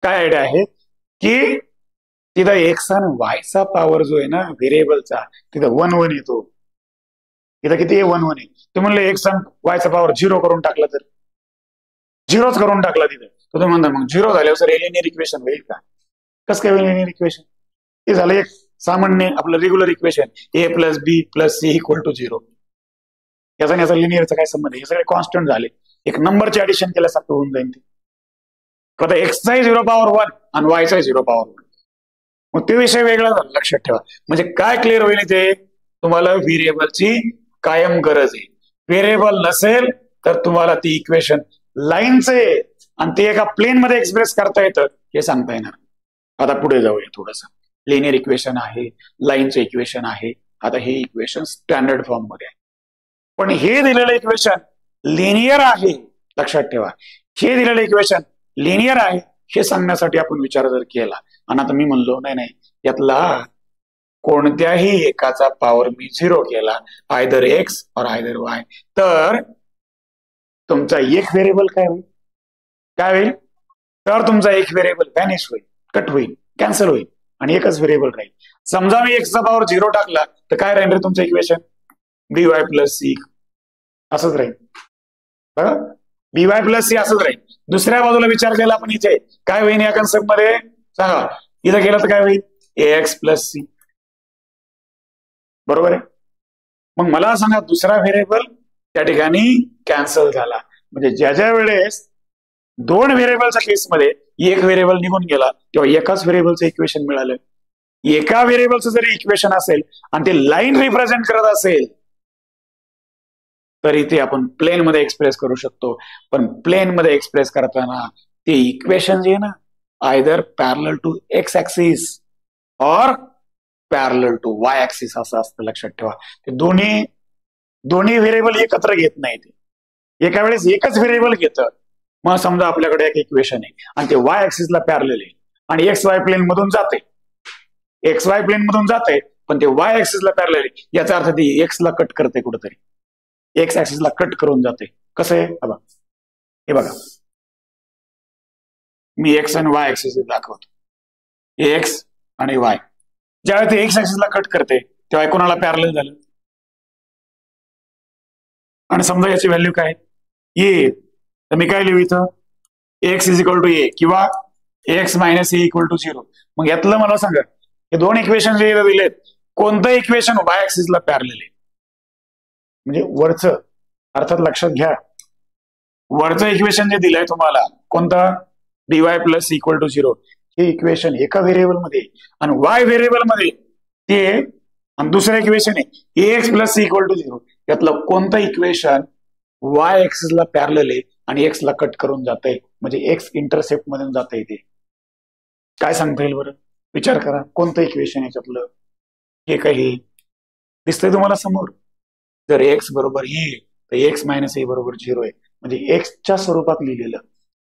काय आयडिया आहे की तिथं एक्स आणि वायचा पॉवर जो आहे ना व्हेरिएबलचा, तिथं 1 1 येतो. तिथं किती आहे? 1 1 आहे. ते म्हणलं एक्स आणि वायचा पॉवर 0 करून टाकला तर 0च करून टाकला तिथं, तर तुम्ही म्हणता मग 0 झाल्यावर सर लिनियर इक्वेशन होईल का? कसं काय लिनियर इक्वेशन? ते झालं एक सामान्य आपलं regular equation, a + b + c = 0. याचा आणि याचा लिनियरचा काय संबंध आहे? हे सगळे कॉन्स्टंट झाले, एक नंबरचे ऍडिशन केल्यासारखं होऊन जाईल ते. आता एक्सचाही 0 पॉवर 1 आणि वायचाही 0 पॉवर 1. मग ते विषय वेगळा झाला, लक्षात ठेवा. म्हणजे काय क्लिअर होईल ते, तुम्हाला व्हेरिएबलची कायम गरज आहे. व्हेरिएबल नसेल तर तुम्हाला ती इक्वेशन लाईनचे आणि ते एका प्लेन मध्ये एक्सप्रेस करता येतं हे सांगता येणार. आता पुढे जाऊया थोडंसं. लिनियर इक्वेशन आहे, लाईनचं इक्वेशन आहे. आता हे इक्वेशन स्टँडर्ड फॉर्म मध्ये आहे, पण हे दिलेलं इक्वेशन लिनियर आहे, लक्षात ठेवा. हे दिलेलं इक्वेशन लिनियर आहे हे सांगण्यासाठी आपण विचार जर केला, आणि आता मी म्हणलो नाही यातला कोणत्याही एकाचा पॉवर मी 0 केला, आयदर एक्स और आयदर वाय, तर तुमचा एक व्हेरिएबल काय होईल? तर तुमचा एक व्हेरिएबल व्हॅनिश होईल, कट होईल, कॅन्सल होईल, आणि एकच व्हेरिएबल राहील. समजा मी एक्सचा पॉवर 0 टाकला तर काय राहील रे तुमचं इक्वेशन? by + c असंच राहील. by + c असंच राहील. दुसऱ्या बाजूला विचार केला आपण, इथे काय होईल या कन्सेप्ट मध्ये सांगा? इथं केलं तर काय होईल? ax + c, बरोबर आहे. मग मला सांगा, दुसरा व्हेरिएबल त्या ठिकाणी कॅन्सल झाला. म्हणजे ज्या वेळेस दोन व्हेरिएबलच्या केसमध्ये एक व्हेरिएबल निघून गेला तेव्हा एकाच व्हेरिएबलचं इक्वेशन मिळालं. एका व्हेरिएबलचं जरी इक्वेशन असेल आणि ते लाईन रिप्रेझेंट करत असेल तर इथे आपण प्लेन मध्ये एक्सप्रेस करू शकतो. पण प्लेन मध्ये एक्सप्रेस करताना ते इक्वेशन जे आहे ना, either parallel to X axis और पॅरलल टू वाय ऍक्सिस असं असतं, लक्षात ठेवा. ते दोन्ही व्हेरिएबल एकत्र घेत नाही, ते एका वेळेस एकच व्हेरिएबल घेतं. मग समजा आपल्याकडे एक इक्वेशन आहे आणि ते वाय ऍक्सिसला पॅरलल आहे आणि एक्स वाय प्लेन मधून जाते, पण ते वाय ऍक्सिसला पॅरलल आहे. याचा अर्थ ती एक्स ला कट करते कुठेतरी, एक्स ऍक्सिसला कट करून जाते. कसं आहे? हे बघा, मी एक्स आणि वाय ऍक्सिस दाखवतो. एक्स आणि वाय ज्यावेळेस ते एक्स ऍक्सिसला कट करते तेव्हा कोणाला पॅरलल झालं? आणि समजा याची व्हॅल्यू काय ए, तर मी काय लिहू इथं? एक्स = a किंवा x - a = 0. मग यातलं मला सांगा, हे दोन इक्वेशन जे दिलेत, कोणतं इक्वेशन वाय ऍक्सिसला पॅरलल आहे? म्हणजे वरचं, अर्थात लक्षात घ्या, वरचं इक्वेशन जे दिलंय तुम्हाला, कोणतं? by + c = 0, हे इक्वेशन एका व्हेरिएबल मध्ये आणि वाय व्हेरिएबल मध्ये ते, आणि दुसरं इक्वेशन आहे ax + c = 0. यातलं कोणतं इक्वेशन वाय ऍक्सिसला पॅरलल आहे आणि एक्स ला कट करून जाते, म्हणजे एक्स इंटरसेप्ट मधून जाते? ते काय सांगता येईल बरं? विचार करा, कोणतं इक्वेशन याच्यातलं? हे काही दिसतंय तुम्हाला समोर? जर एक्स बरोबर ए तर x - a = 0 आहे. म्हणजे एक्सच्या स्वरूपात लिहिलेलं,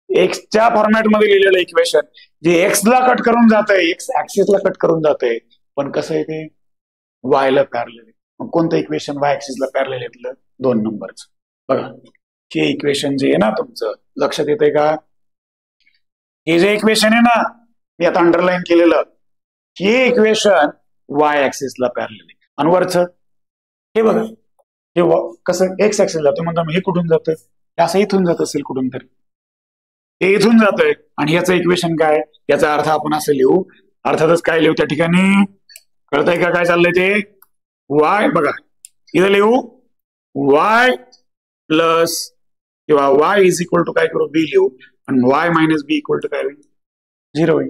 एक्सच्या फॉर्मॅटमध्ये लिहिलेलं इक्वेशन जे एक्स ला कट करून जात आहे, एक्स ऍक्सिसला कट करून जात आहे, पण कसं आहे ते? वाय ला पॅरलल आहे. मग कोणतं इक्वेशन वाय ऍक्सिसला पॅरलल आहे? 2 नंबरचं. बघा, हे इक्वेशन जे आहे ना तुमचं, लक्षात येतंय का? हे जे इक्वेशन आहे ना, मी आता अंडरलाईन केलेलं, हे इक्वेशन वाय ऍक्सिसला पॅरलल आहे. आणि वरचं हे बघा, हे कसं एक्स ऍक्सिसला जातं, म्हणता हे कुठून जातं? असं इथून जात असेल कुठून तरी, हे इथून जातंय. आणि याचं इक्वेशन काय? याचा अर्थ आपण असं लिहू, अर्थातच काय लिहू त्या ठिकाणी? कळतंय का काय चाललंय ते? वाय, बघा इथं लिहू वाय प्लस किंवा वाय = काय करू? बी लिहू, आणि वाय - b = काय होईल? 0 होईल.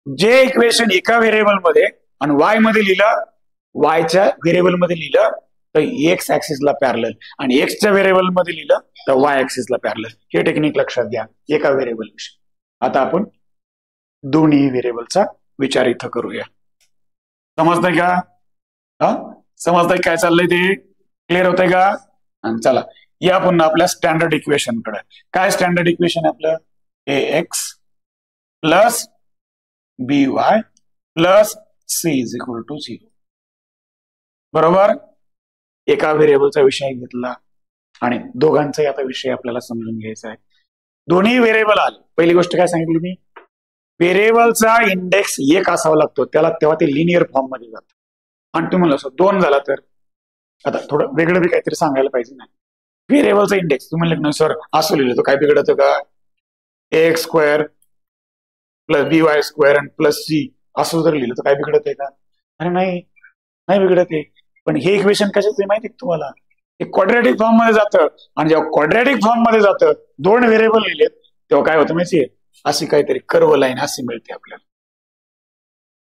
जे इक्वेशन एका व्हेरिएबल मध्ये आणि वाय मध्ये लिहिलं, वायच्या व्हेरिएबल मध्ये लिहिलं तर एक्स ऍक्सिसला पॅरलल, आणि एक्सच्या व्हेरिएबल मध्ये लिहिलं तर वाय ऍक्सिसला पॅरलल. हे टेक्निक लक्षात घ्या एका व्हेरिएबल विषयी. आता आपण दोन्ही व्हेरिएबलचा विचार इथं करूया. समजतंय का? समजतंय काय चाललंय ते? क्लिअर होतंय का? आणि चला या पुन्हा आपल्या स्टँडर्ड इक्वेशन कडे. काय स्टँडर्ड इक्वेशन आपलं? ax plus by plus c is equal to 0. बरोबर. एका व्हेरिएबलचा विषय घेतला आणि दोघांचाही आता विषय आपल्याला समजून घ्यायचा आहे. दोन्ही व्हेरिएबल आले. पहिली गोष्ट काय सांगितली मी? व्हेरिएबलचा इंडेक्स 1 असावा लागतो त्याला, तेव्हा ते लिनियर फॉर्म मध्ये जातं. आणि तुम्ही म्हणलं असं 2 झाला तर आता थोडं वेगळं बी काहीतरी सांगायला पाहिजे ना. व्हेरिएबलचा इंडेक्स तुम्ही लिहिलं सर असं लिहिलं तर काय बिघडतं का? ax square plus by square आणि प्लस c असं जर लिहिलं तर काय बिघडत आहे का? अरे नाही, नाही बिघडत आहे. पण हे इक्वेशन कशाचं आहे माहिती तुम्हाला? हे क्वाड्रॅटिक फॉर्म मध्ये जातं आणि जेव्हा क्वाड्रॅटिक फॉर्म मध्ये जातं, 2 व्हेरिएबल लिहिलेत, तेव्हा काय होतं माहितीये? अशी काहीतरी कर्व लाईन अशी मिळते आपल्याला,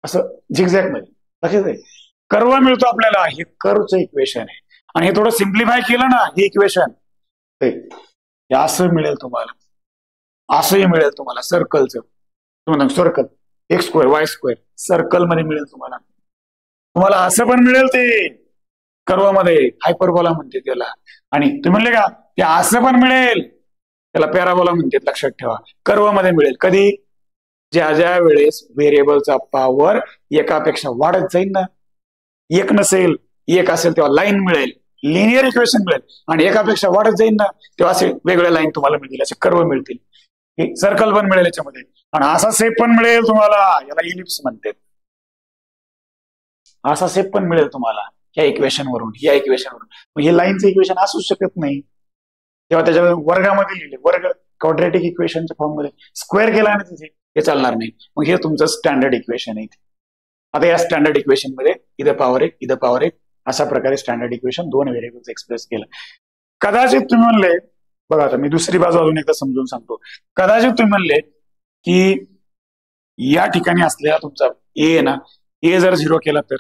असं झिगझॅग मध्ये. लक्षात आहे? कर्व मिळतो आपल्याला. हे कर्वचं इक्वेशन आहे. आणि हे थोडं सिम्प्लिफाय केलं ना हे इक्वेशन, हे असं मिळेल तुम्हाला. असंही मिळेल तुम्हाला सर्कलचं. तुम्हाला circle x square Y square circle मध्ये मिळेल तुम्हाला. तुम्हाला असं पण मिळेल ते कर्व मध्ये, हायपरबोला म्हणते त्याला. आणि तुम्ही म्हणले का ते असं पण मिळेल, त्याला पॅराबोला म्हणतात. लक्षात ठेवा. कर्व मध्ये मिळेल कधी? ज्या ज्या वेळेस व्हेरिएबलचा पॉवर एकापेक्षा वाढत जाईल ना, एक नसेल एक असेल तेव्हा लाईन मिळेल, लिनियर इक्वेशन मिळेल. आणि एकापेक्षा वाढत जाईल ना तेव्हा असे वेगळ्या लाईन तुम्हाला मिळतील, असे कर्व मिळतील. सर्कल पण मिळेल याच्यामध्ये. आणि असा शेप पण मिळेल तुम्हाला, याला इलिप्स म्हणतात. असा शेप पण मिळेल तुम्हाला या इक्वेशन वरून, या इक्वेशन वरून. मग हे लाईनचं इक्वेशन असूच शकत नाही. तेव्हा त्याच्या वर्गामध्ये लिहिले, वर्ग क्वाड्रॅटिक इक्वेशनच्या फॉर्म मध्ये स्क्वेअर केला आणि तिथे हे चालणार नाही. मग हे तुमचं स्टँडर्ड इक्वेशन आहे. आता या स्टँडर्ड इक्वेशन मध्ये इथं पॉवर 1 इथं पॉवर 1 अशा प्रकारे स्टँडर्ड इक्वेशन 2 व्हेरिएबल्स एक्सप्रेस केलं. कदाचित तुम्ही म्हणले, बघा आता मी दुसरी बाजू अजून एकदा समजून सांगतो. कदाचित तुम्ही म्हणले की या ठिकाणी असलेला तुमचा ए आहे ना, ए जर 0 केला तर,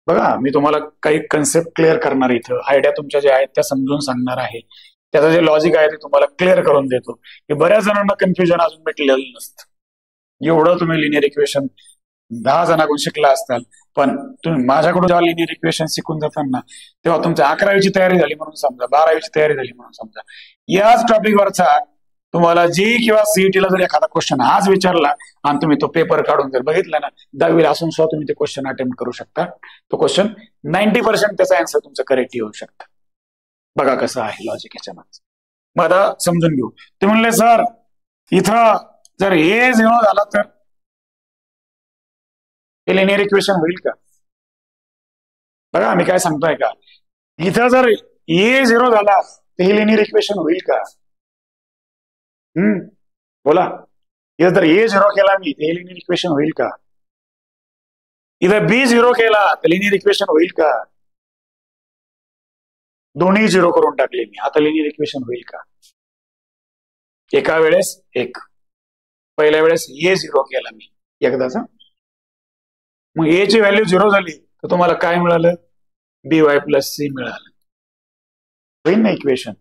बघा मी तुम्हाला काही कन्सेप्ट क्लिअर करणार इथं, आयडिया तुमच्या ज्या आहेत त्या समजून सांगणार आहे. त्याचं जे लॉजिक आहे ते तुम्हाला क्लिअर करून देतो. की बऱ्याच जणांना कन्फ्युजन अजून मिटलेलं नसतं. एवढं तुम्ही लिनियर इक्वेशन 10 जणांकडून शिकला असताल, पण तुम्ही माझ्याकडून जेव्हा लिनियर इक्वेशन शिकून जाताना तेव्हा तुमच्या 11वीची तयारी झाली म्हणून समजा, 12वीची तयारी झाली म्हणून समजा. याच टॉपिकवरचा तुम्हाला जी किंवा सीईटीला जर एखादा क्वेश्चन आज विचारला आणि तुम्ही तो पेपर काढून जर बघितला ना, 10वीला असून सुद्धा तुम्ही ते क्वेश्चन अटेम्प्ट करू शकता. तो क्वेश्चन 90% त्याचा आन्सर तुमचं करेक्ट येऊ शकतं. बघा कसं आहे लॉजिक याच्या मागचं. मग आता समजून घेऊ. ते म्हणले सर इथं जर ए 0 झाला तर हे लिनियर इक्वेशन होईल का? बघा मी काय सांगतोय का, इथं जर ए 0 झाला तर हे लिनियर इक्वेशन होईल का? बोला. इथं जर ए 0 केला मी तर हे लिनियर इक्वेशन होईल का? इथं बी 0 केला तर लिनियर इक्वेशन होईल का? दोन्ही 0 करून टाकले मी, आता लिनियर इक्वेशन होईल का? एका वेळेस एक. पहिल्या वेळेस ए 0 केला मी एकदाचा, मग ए ची व्हॅल्यू 0 झाली तर तुम्हाला काय मिळालं? by प्लस सी मिळालं. होईल ना इक्वेशन?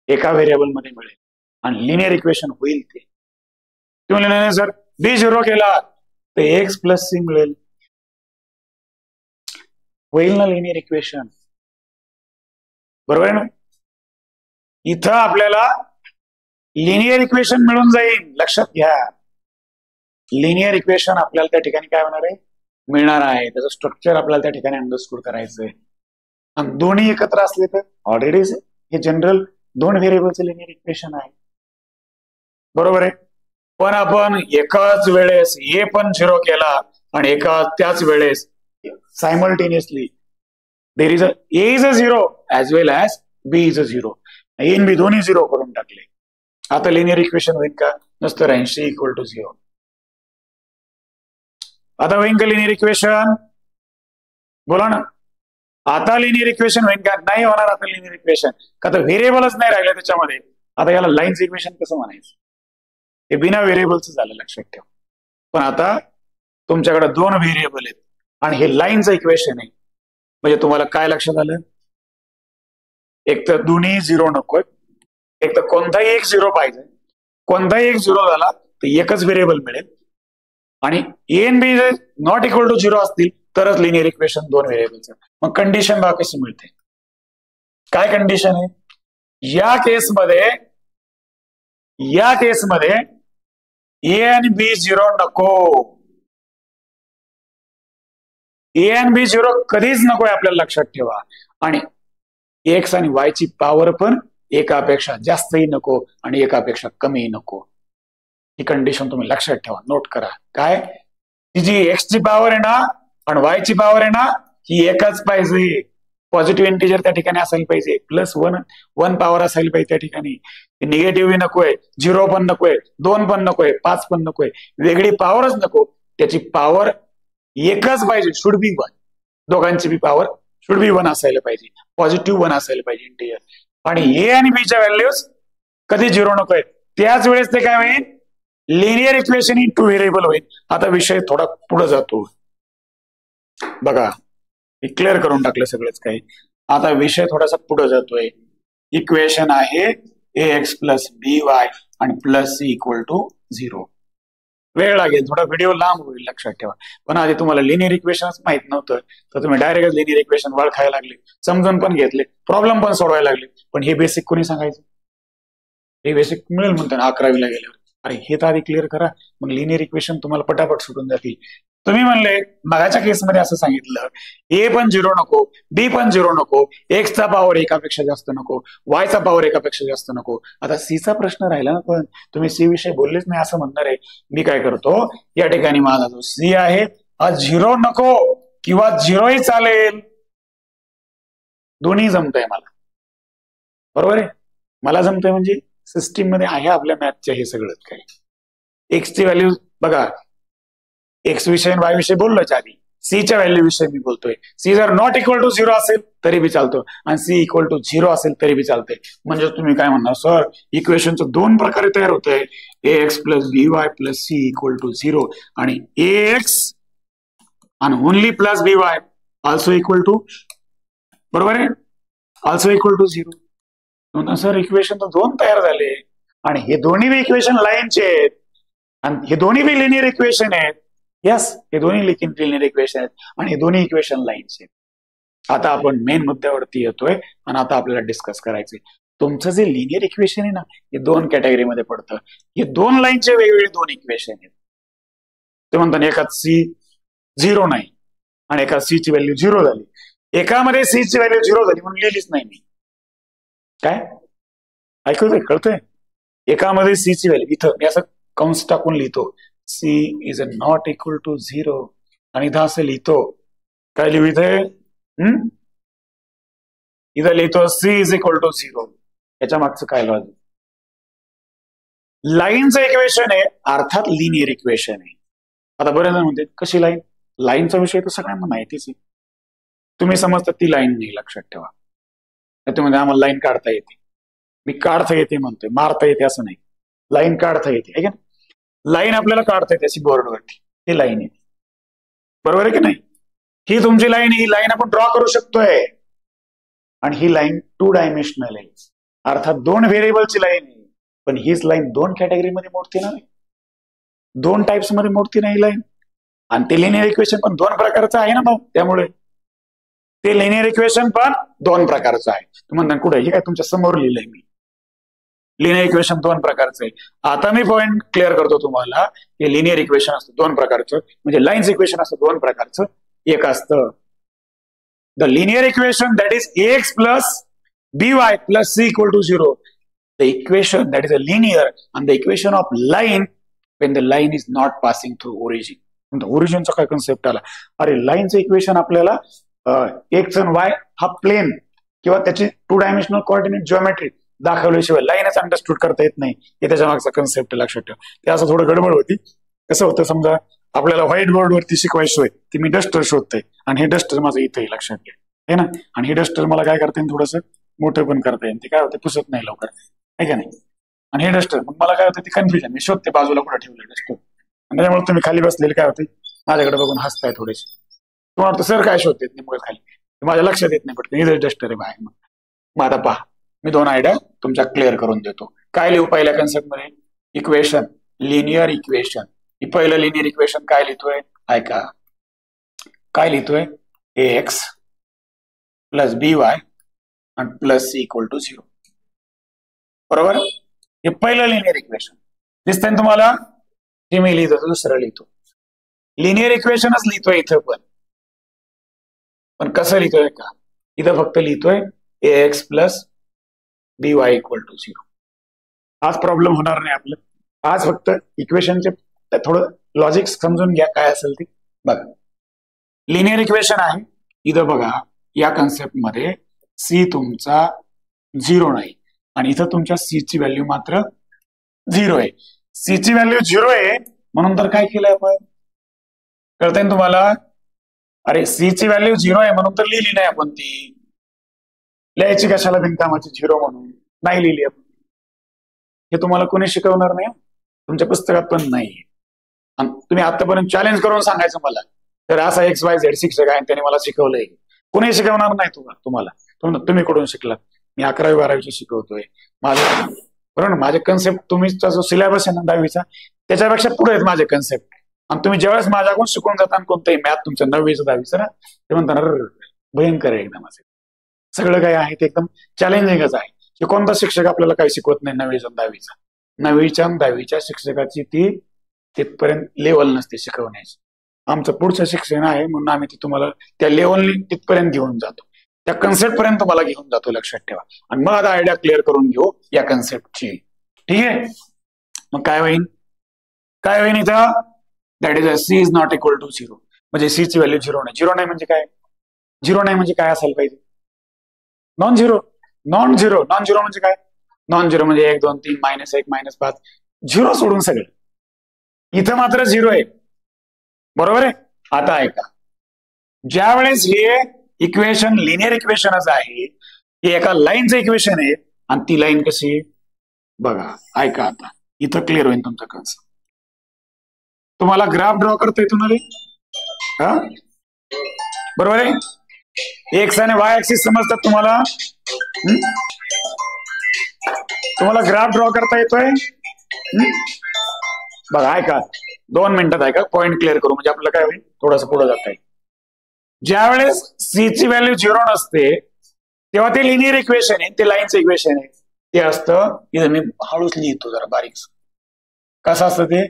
एका व्हेरिएबल मध्ये मिळेल आणि लिनियर इक्वेशन होईल ते. तुम्ही नाही सर बी 0 केला तर एक्स प्लस सी मिळेल. होईल ना लिनियर इक्वेशन? बरोबर आहे ना? इथं आपल्याला लिनियर इक्वेशन मिळून जाईल. लक्षात घ्या, लिनियर इक्वेशन आपल्याला त्या ठिकाणी काय होणार आहे? मिळणार आहे. त्याचं स्ट्रक्चर आपल्याला त्या ठिकाणी अंडरस्टूड करायचंय. आणि दोन्ही एकत्र असले तर ऑलरेडी हे जनरल 2 व्हेरिएबलचं लिनियर इक्वेशन आहे. बरोबर आहे. पण आपण एकाच वेळेस ए पण 0 केला आणि त्याच वेळेस simultaneously there is A is a 0 as well as B is a 0. A आणि बी दोन्ही 0 करून टाकले. आता लिनियर इक्वेशन होईल का? नसतं राहील सी इक्वल टू 0. आता होईल का लिनियर इक्वेशन? बोला ना. आता लिनियर इक्वेशन होईल का? नाही होणार आता लिनियर इक्वेशन, का तर व्हेरिएबलच नाही राहिलं त्याच्यामध्ये. आता याला लाईन्स इक्वेशन कसं म्हणायचं? हे बिना व्हेरिएबलचं झालं, लक्षात ठेवा. पण आता तुमच्याकडे 2 व्हेरिएबल आहेत आणि हे लाईनचं इक्वेशन आहे. म्हणजे तुम्हाला काय लक्षात आलं? एक तर दोन्ही 0 नकोय, एक तर कोणताही एक 0 पाहिजे. कोणताही एक 0 झाला तर एकच व्हेरिएबल मिळेल. आणि ए आणि बी नॉट इक्वल टू 0 असतील तरच लिनियर इक्वेशन दोन व्हेरिएबलचं. मग कंडिशन बघा कशी मिळते. काय कंडिशन आहे या केसमध्ये ए आणि बी झिरो नको. ए आणि बी झिरो कधीच नको आहे आपल्याला लक्षात ठेवा. आणि एक्स आणि वाय ची पॉवर पण एकापेक्षा जास्तही नको आणि एकापेक्षा कमीही नको. ही कंडिशन तुम्ही लक्षात ठेवा, नोट करा. काय ती जी एक्स ची पॉवर आहे ना आणि वाय ची पॉवर आहे ना ही एकच पाहिजे. पॉझिटिव्ह इंटिजर त्या ठिकाणी असायला पाहिजे, प्लस वन पॉवर असायला पाहिजे त्या ठिकाणी. निगेटिव्ह नकोय, 0 पण नकोय, 2 पण नकोय, 5 पण नकोय, वेगळी पॉवरच नको. त्याची पॉवर एकच पाहिजे, शुड बी 1. दोघांची बी पॉवर शुड बी 1 असायला पाहिजे, पॉझिटिव्ह 1 असायला पाहिजे इंटिजर. आणि ए आणि बी च्या व्हॅल्यूज कधी 0 नकोय. त्याच वेळेस ते काय होईल, linear equation in two variable होईल. आता विषय थोडा पुढे जातो बघा, क्लिअर करून टाकलं सगळंच काही. आता विषय थोडासा पुढे जातोय. इक्वेशन आहे ax प्लस by आणि प्लस c इक्वल टू 0. वेळ लागेल, थोडा व्हिडिओ लांब होईल लक्षात ठेवा. पण आधी तुम्हाला लिनियर इक्वेशनच माहित नव्हतं तर तुम्ही डायरेक्ट लिनियर इक्वेशन खायला लागले, समजून पण घेतले, प्रॉब्लेम पण सोडवायला लागले. पण हे बेसिक कोणी सांगायचं, हे बेसिक मिळेल म्हणतो ना 11वीला गेल्यावर. अरे हे तर आधी क्लिअर करा, मग लिनियर इक्वेशन तुम्हाला पटापट सुटून जातील. तुम्ही म्हणले मागाच्या केसमध्ये असं सांगितलं, ए पण 0 नको, बी पण 0 नको, एक्सचा पॉवर एकापेक्षा जास्त नको, वायचा पॉवर एकापेक्षा जास्त नको. आता सीचा प्रश्न राहिला ना, पण तुम्ही सी विषयी बोललेच नाही असं म्हणणार आहे. मी काय करतो, या ठिकाणी माझा जो सी आहे हा 0 नको किंवा 0ही चालेल, दोन्ही जमतंय मला. बरोबर आहे, मला जमतंय म्हणजे सिस्टीम मध्ये आहे आपल्या मॅथच्या हे सगळं काही. एक्सची व्हॅल्यू बघा, एक्स विषय वाय विषय बोललोच आधी, सी च्या व्हॅल्यू विषयी मी बोलतोय. सी जर नॉट इक्वल टू 0 असेल तरी बी चालतो आणि सी इक्वल टू 0 असेल तरी बी चालतंय. म्हणजे तुम्ही काय म्हणणार, सर इक्वेशनचं 2 प्रकारे तयार होत आहे, X plus B Y plus C equal to 0 आणि एक्स आणि only plus B Y also equal to, बरोबर आहे, ऑल्सो इक्वल टू 0. सर इक्वेशन तर 2 तयार झाले आणि हे दोन्ही बी इक्वेशन लाईनचे आहेत आणि हे दोन्ही बी लिनियर इक्वेशन आहेत. यस, हे दोन्ही लिनियर इक्वेशन आहेत आणि हे दोन्ही इक्वेशन लाईनचे. आता आपण मेन मुद्द्यावरती येतोय आणि आता आपल्याला डिस्कस करायचंय. तुमचं जे लिनियर इक्वेशन आहे ना हे 2 कॅटेगरीमध्ये पडतं. हे 2 लाईनचे वेगवेगळे 2 इक्वेशन आहेत. ते म्हणतात एकात सी 0 नाही आणि एका सी ची व्हॅल्यू 0 झाली, एकामध्ये सी ची व्हॅल्यू 0 झाली म्हणून लिहिलीच नाही मी. काय ऐकतोय, कळतंय? एकामध्ये सी ची व्हॅल्यू, इथं मी असं कंस टाकून लिहितो C is not equal to 0 आणि इथं असं लिहितो, काय लिहू इथे, इथं लिहितो सी इज इक्वल टू 0. याच्या मागचं काय लॉजिक, लाईनचं इक्वेशन आहे अर्थात लिनियर इक्वेशन आहे. आता बरेच जण म्हणते कशी लाईन, लाईनचा विषय तर सगळ्यांना माहितीच आहे. तुम्ही समजता ती लाईन नाही, लक्षात ठेवा. म्हणजे आम्हाला लाईन काढता येते, मी काढता येते म्हणतोय, मारता येते असं नाही. लाईन काढता येते आहे का, लाईन आपल्याला काढता येते अशी बोर्डवरती, ही लाईन आहे, बरोबर आहे की नाही. ही तुमची लाईन, ही लाईन आपण ड्रॉ करू शकतोय आणि ही लाईन 2 डायमेन्शनल आहे, अर्थात 2 व्हेरिएबलची लाईन आहे. पण हीच लाईन 2 कॅटेगरीमध्ये मोडते ना, 2 टाइप्स मध्ये मोडते नाही लाईन. आणि ते लिनियर इक्वेशन पण 2 प्रकारचं आहे ना भाऊ, त्यामुळे ते लिनियर इक्वेशन पण 2 प्रकारचं आहे. तुम्हाला कुठे, हे काय तुमच्या समोर लिहिलंय मी, लिनियर इक्वेशन 2 प्रकारचं आहे. आता मी पॉइंट क्लिअर करतो तुम्हाला, हे लिनियर इक्वेशन असतं 2 प्रकारचं, म्हणजे लाईन्स इक्वेशन असतं 2 प्रकारचं. एक असतं the linear equation that is ax plus by plus c equal to 0. The equation that is a linear and the equation of line when the line is not passing through origin. ओरिजिनचा काय concept आला, अरे लाईनचं equation आपल्याला X आणि Y हा plane किंवा त्याची 2 डायमेन्शनल कोऑर्डिनेट जिओमेट्री दाखवल्याशिवाय लाईनच अंडरस्टूड करता येत नाही. हे त्याच्या मागचा कन्सेप्ट लक्षात ठेवा. ते असं थोडं गडबड होती. कसं होतं, समजा आपल्याला व्हाईट बोर्ड वरती शिकवायची होय, ती मी डस्टर शोधतोय आणि हे डस्टर माझं इथे लक्षात घ्या, है ना. आणि हे डस्टर मला काय करता येईल, थोडंसं मोठं पण करता येईल. ते काय होतं, पुसत नाही लवकर, आहे का नाही. आणि हे डस्टर मग मला काय होतं, ते कन्फ्युजन, मी शोधते बाजूला कुठं ठेवलं डस्टर. आणि त्याच्यामुळे तुम्ही खाली बसलेले काय होते, माझ्याकडे बघून हसताय थोडेसे. तुम्हाला वाटतं सर काय शोधते नेमकं खाली, माझ्या लक्षात येत नाही पटकन, इथे डस्टर आहे बाहेर. मग आता पहा, मी 2 आयडिया तुमच्या क्लिअर करून देतो. काय लिहू पहिल्या कन्सेप्ट मध्ये, इक्वेशन लिनियर इक्वेशन. पहिलं लिनियर इक्वेशन काय लिहितोय ऐका, काय लिहितोय ax प्लस by आणि प्लस c इक्वल टू 0. बरोबर. हे पहिलं लिनियर इक्वेशन दिसतंय तुम्हाला. हे मी लिहितो दुसरं लिहितो. लिनियर इक्वेशनच लिहितोय इथं पण कसं लिहितोय का, इथं फक्त लिहितोय ax plus by equal to 0. आज प्रॉब्लेम होणार नाही आपलं. आज फक्त इक्वेशनचे थोडं लॉजिक समजून घ्या काय असेल ते. बघा लिनियर इक्वेशन आहे इथं. बघा या कन्सेप्ट मध्ये सी तुमचा 0 नाही आणि इथं तुमच्या सी ची व्हॅल्यू मात्र 0 आहे. सी ची व्हॅल्यू 0 आहे म्हणून तर काय केलंय आपण, कळतंय ना तुम्हाला. अरे सी ची व्हॅल्यू 0 आहे म्हणून तर लिहिली नाही आपण. ती लिहायची कशाला बिनकामाची 0 म्हणून नाही लिहिली आपण. हे तुम्हाला कोणी शिकवणार नाही, तुमच्या पुस्तकात पण नाही. तुम्ही आतापर्यंत चॅलेंज करून सांगायचं मला तर असा XYZ शिक्षक आहे त्याने मला शिकवलंय. कोणी शिकवणार नाही तुम्हाला. तुम्ही कुठून शिकलात. मी 11वी 12वीची शिकवतोय. माझं बरोबर माझे कन्सेप्ट तुमचा जो सिलेबस आहे ना 10वीचा त्याच्यापेक्षा पुढे आहेत माझे कन्सेप्ट. आणि तुम्ही ज्यावेळेस माझ्याकडून शिकून जाता कोणतंही मॅथ तुमच्या 9वीचं 10वीचं ना ते म्हणताना भयंकर आहे एकदम. असे सगळं काही आहे ते एकदम चॅलेंजिंगच आहे. की कोणता शिक्षक आपल्याला काही शिकवत नाही 9वीचा 10वीचा. 9वीच्या 10वीच्या शिक्षकाची ती तिथपर्यंत लेवल नसते शिकवण्याची. आमचं पुढचं शिक्षण आहे म्हणून आम्ही ती तुम्हाला त्या लेवलनी तिथपर्यंत घेऊन जातो, त्या कन्सेप्ट पर्यंत तुम्हाला घेऊन जातो. लक्षात ठेवा. आणि मग आता आयडिया क्लिअर करून घेऊ या कन्सेप्टची. ठीक आहे. मग काय होईल इथं that is C is not equal to 0. म्हणजे सी ची व्हॅल्यू 0 नाही. 0 नाही म्हणजे काय, 0 नाही म्हणजे काय असायला पाहिजे, नॉन झिरो. नॉन झिरो म्हणजे काय, नॉन झिरो म्हणजे 1 2 3 -1 -5 झिरो सोडून सगळं. इथं मात्र 0 आहे. बरोबर आहे. आता ऐका, ज्या वेळेस हे इक्वेशन लिनियर इक्वेशनच आहे, हे एका लाईनचं इक्वेशन आहे आणि ती लाईन कशी बघा. ऐका आता इथं क्लिअर होईल तुमचं कन्सेप्ट. तुम्हाला ग्राफ ड्रॉ करता येतो ना रे, हा बरोबर आहे. एक्स आणि वाय ऍक्सिस समजतात तुम्हाला. तुम्हाला ग्राफ ड्रॉ करता येतोय. बघा ऐका 2 मिनिटात ऐका, पॉइंट क्लिअर करू म्हणजे आपल्याला काय होईल थोडंसं पुढे जाता येईल. ज्या वेळेस सी ची व्हॅल्यू 0 नसते तेव्हा ते लिनियर इक्वेशन आहे, ते लाईनचं इक्वेशन आहे. ते असतं इथं मी हळूच लिहितो जरा बारीक. कसं असतं ते,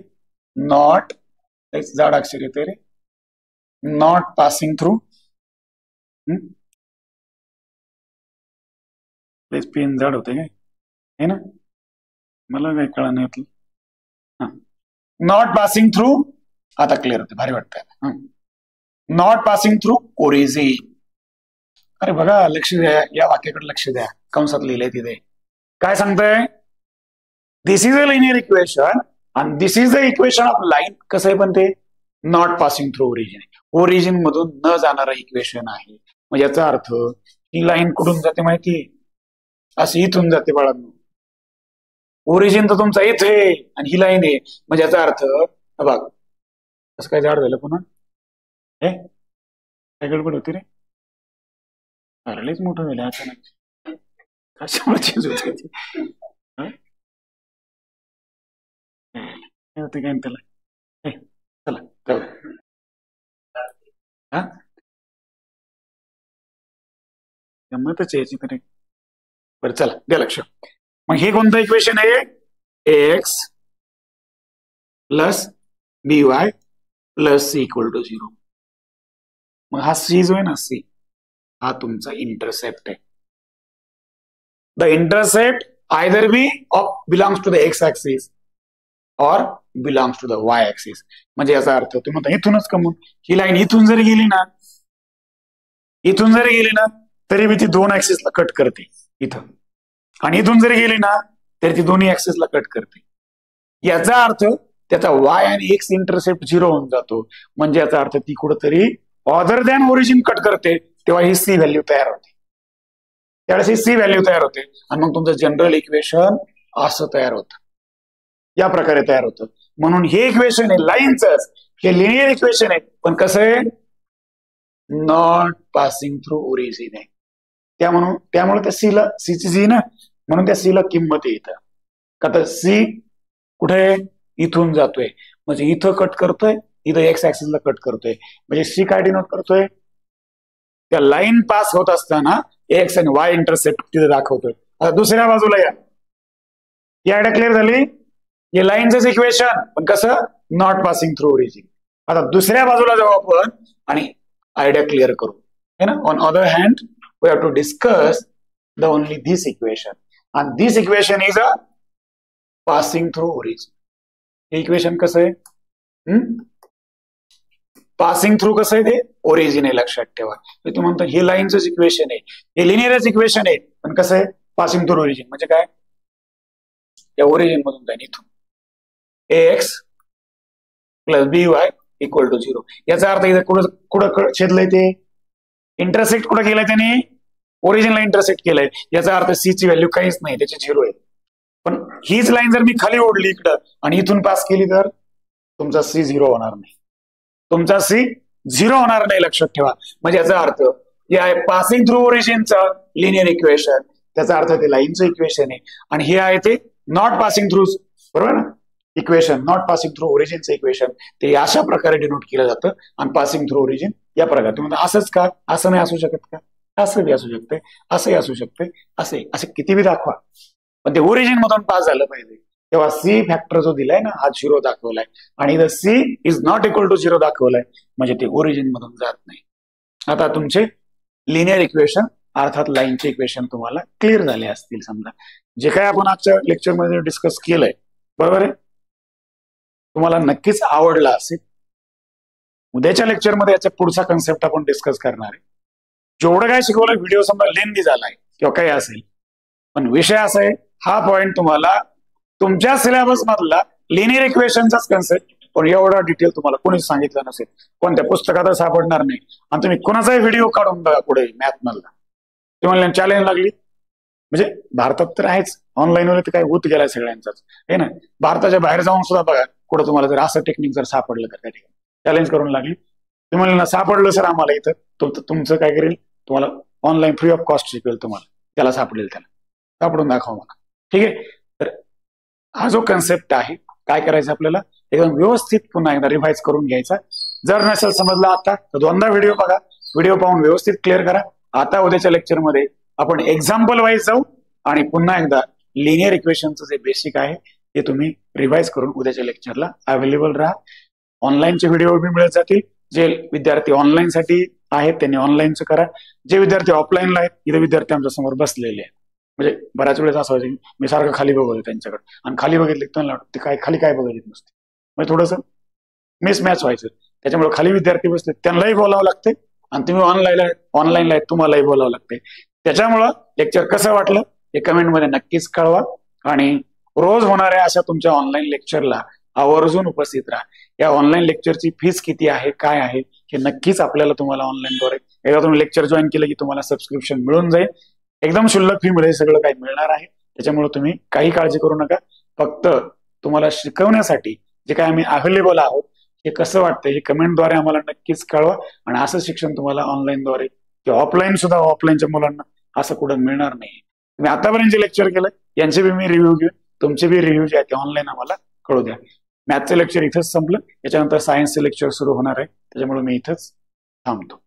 नॉट जाड अक्षर येते रे, नॉट पासिंग थ्रू. पेन जाड होते काय है ना, मला काही कळलं नाही. नॉट पासिंग थ्रू, आता क्लिअर होते, भारी वाटतंय. Not passing through origin. अरे बघा लक्ष द्या, या वाक्याकडे लक्ष द्या. कंसात लिहिलंय तिथे काय सांगतंय, this is a linear equation आणि this is the equation of line. कसं आहे पण ते not passing through origin, origin मधून न जाणारं इक्वेशन आहे. म्हणजे याचा अर्थ ही लाईन कुठून जाते माहितीये, अशी इथून जाते बाळांनो. ओरिजिन तर तुमचा इथे आणि ही लाईन आहे. म्हणजे याचा अर्थ बघ कसं काय जाड झालं पुन्हा, हे काय गडबड होती रे. अरे लयच मोठं झालं अचानक, कशामुळे चेंज होते होते काय त्याला. चला हा गंमतच यायची तरी. बरं चला द्या लक्ष. मग हे कोणतं इक्वेशन आहे, X plus by plus C equal to 0. मग हा सी जो आहे ना, सी हा तुमचा इंटरसेप्ट आहे. The intercept either be of belongs to the X axis or belongs to the Y axis. म्हणजे याचा अर्थ तुम्ही म्हणता इथूनच कमवून ही लाईन इथून जरी गेली ना, इथून जरी गेली ना तरी मी ती 2 ऍक्सिसला कट करते इथं, आणि इथून जरी गेली ना तरी ती दोन्ही ऍक्सिसला कट करते. याचा अर्थ त्याचा वाय आणि एक्स इंटरसेप्ट 0 होऊन जातो. म्हणजे याचा अर्थ ती कुठंतरी ऑदर दॅन ओरिजिन कट करते, तेव्हा ही सी व्हॅल्यू तयार होते. त्यावेळेस ही सी व्हॅल्यू तयार होते आणि मग तुमचं जनरल इक्वेशन असं तयार होतं, या प्रकारे तयार होतं. म्हणून हे इक्वेशन आहे लाईनच, हे लिनियर इक्वेशन आहे पण कसं आहे, नॉट पासिंग थ्रू ओरिजिन आहे. त्यामुळे त्या सीला, सीची सी ना म्हणून त्या सीला किंमत आहे इथं. का तर सी कुठे इथून जातोय म्हणजे इथं कट करतोय इथं एक्स ऍक्सिसला कट करतोय. म्हणजे सी काय डिनोट करतोय, त्या लाईन पास होत असताना एक्स आणि वाय इंटरसेप्ट तिथे दाखवतोय. आता दुसऱ्या बाजूला या आयडिया क्लिअर झाली. हे लाईनच इक्वेशन पण कसं, नॉट पासिंग थ्रू ओरिजिन. आता दुसऱ्या बाजूला जाऊ आपण आणि आयडिया क्लिअर करू है ना. On other hand we have to discuss the only this equation, and this equation is a passing through origin. हे इक्वेशन कसं आहे, पासिंग थ्रू कसं आहे, ते ओरिजिन आहे लक्षात ठेवा. तुम्ही म्हणता हे लाईनच इक्वेशन आहे, हे लिनियरच इक्वेशन आहे, पण कसं आहे पासिंग थ्रू ओरिजिन. म्हणजे काय, या ओरिजिन मधून जाईल इथून ax plus by equal to 0. याचा अर्थ इथं कुठं छेदलंय, ते इंटरसेक्ट कुठं केलंय त्याने, ओरिजिनला इंटरसेक्ट केलंय. याचा अर्थ सी ची व्हॅल्यू काहीच नाही, त्याची 0 आहे. पण हीच लाईन जर मी खाली ओढली इकडं आणि इथून पास केली तर तुमचा सी 0 होणार नाही, तुमचा सी 0 होणार नाही लक्षात ठेवा. म्हणजे याचा अर्थ हे आहे पासिंग थ्रू ओरिजिनचं लिनियर इक्वेशन, त्याचा अर्थ ते लाईनचं इक्वेशन आहे. आणि हे आहे ते नॉट पासिंग थ्रू, बरोबर ना, इक्वेशन नॉट पासिंग थ्रू ओरिजिनचं इक्वेशन. ते अशा प्रकारे डिनोट केलं जातं आणि पासिंग थ्रू ओरिजिन या प्रकारे. तुम्ही असंच का, असं नाही असू शकत का, असं बी असू शकते, असंही असू शकते, असे किती बी दाखवा, पण ते ओरिजिन मधून पास झालं पाहिजे. तेव्हा सी फॅक्टर जो दिलाय ना, हा 0 दाखवलाय आणि इथं C is not equal to 0 दाखवलाय, म्हणजे ते ओरिजिन मधून जात नाही. आता तुमचे लिनियर इक्वेशन अर्थात लाईनचे इक्वेशन तुम्हाला क्लिअर झाले असतील. समजा जे काय आपण आजच्या लेक्चरमध्ये डिस्कस केलंय, बरोबर आहे, तुम्हाला नक्कीच आवडला असेल. उद्याच्या लेक्चरमध्ये याचा पुढचा कन्सेप्ट आपण डिस्कस करणार आहे. जेवढं काय शिकवलं व्हिडिओ समजा लेंदी झालाय किंवा काही असेल, पण विषय असा आहे, हा पॉइंट तुम्हाला तुमच्या सिलेबस मधला लिनियर इक्वेशनचाच कन्सेप्ट, पण एवढा डिटेल तुम्हाला कोणीच सांगितलं नसेल, कोणत्या पुस्तकात सापडणार नाही. आणि तुम्ही कोणाचाही व्हिडिओ काढून बघा पुढे मॅथ मधला, तुम्हाला चॅलेंज लागली. म्हणजे भारतात तर आहेच, ऑनलाईनवर तर काय होत गेलाय सगळ्यांचाच आहे ना. भारताच्या बाहेर जाऊन सुद्धा बघा, कुठं तुम्हाला जर असं टेक्निक जर सापडलं तर त्या ठिकाणी चॅलेंज करून लागली. तुम्हाला ना सापडलं सर आम्हाला इथं, तुमचं काय करेल, तुम्हाला ऑनलाईन फ्री ऑफ कॉस्ट शिकवेल, तुम्हाला त्याला सापडेल, त्याला सापडून दाखवा मला. ठीक आहे. तर हा जो कन्सेप्ट आहे, काय करायचं आपल्याला, एकदम व्यवस्थित पुन्हा एकदा रिव्हाइज करून घ्यायचा. जर नसेल समजला आता तर दोनदा व्हिडिओ बघा, व्हिडिओ पाहून व्यवस्थित क्लिअर करा. आता उद्याच्या लेक्चरमध्ये आपण एक्झाम्पल वाईज जाऊ आणि पुन्हा एकदा लिनियर इक्वेशनचं जे बेसिक आहे ते तुम्ही रिव्हाइज करून उद्याच्या लेक्चरला अवेलेबल राहा. ऑनलाईनचे व्हिडिओ बी मिळत जातील. जे विद्यार्थी ऑनलाईन साठी आहेत त्यांनी ऑनलाईनचं करा. जे विद्यार्थी ऑफलाईनला आहेत, इथे विद्यार्थी आमच्या समोर बसलेले आहेत. म्हणजे बऱ्याच वेळेस असं व्हायचं मी सारखं खाली बघतो त्यांच्याकडे, आणि खाली बघितलं त्यांना ते काय खाली काय बघत नसते, म्हणजे थोडंसं मिसमॅच व्हायचं. त्याच्यामुळे खाली विद्यार्थी बसले त्यांनाही बोलावं लागते, आणि तुम्ही ऑनलाईनला आहेत तुम्हालाही बोलावं लागते. त्याच्यामुळं लेक्चर कसं वाटलं हे कमेंटमध्ये नक्कीच कळवा. आणि रोज होणाऱ्या अशा तुमच्या ऑनलाईन लेक्चरला आवर्जून उपस्थित राहा. या ऑनलाईन लेक्चरची फीस किती आहे, काय आहे, हे नक्कीच आपल्याला तुम्हाला ऑनलाईनद्वारे, एकदा तुम्ही लेक्चर जॉईन केलं की तुम्हाला सबस्क्रिप्शन मिळून जाईल. एकदम शुल्लक फी मध्ये सगळं काही मिळणार आहे. त्याच्यामुळे तुम्ही काही काळजी करू नका. फक्त तुम्हाला शिकवण्यासाठी जे काय आम्ही अवेलेबल आहोत, हे कसं वाटतं हे कमेंटद्वारे आम्हाला नक्कीच कळवा. आणि असं शिक्षण तुम्हाला ऑनलाईनद्वारे किंवा ऑफलाईन सुद्धा, ऑफलाईनच्या मुलांना असं कुठं मिळणार नाही. तुम्ही आतापर्यंत जे लेक्चर केलं यांचे बी मी रिव्ह्यू घेऊ, तुमचे बी रिव्ह्यू जे आहे ते ऑनलाईन आम्हाला कळू द्या. मॅथचं लेक्चर इथंच संपलं, याच्यानंतर सायन्सचं लेक्चर सुरू होणार आहे, त्याच्यामुळे मी इथंच थांबतो.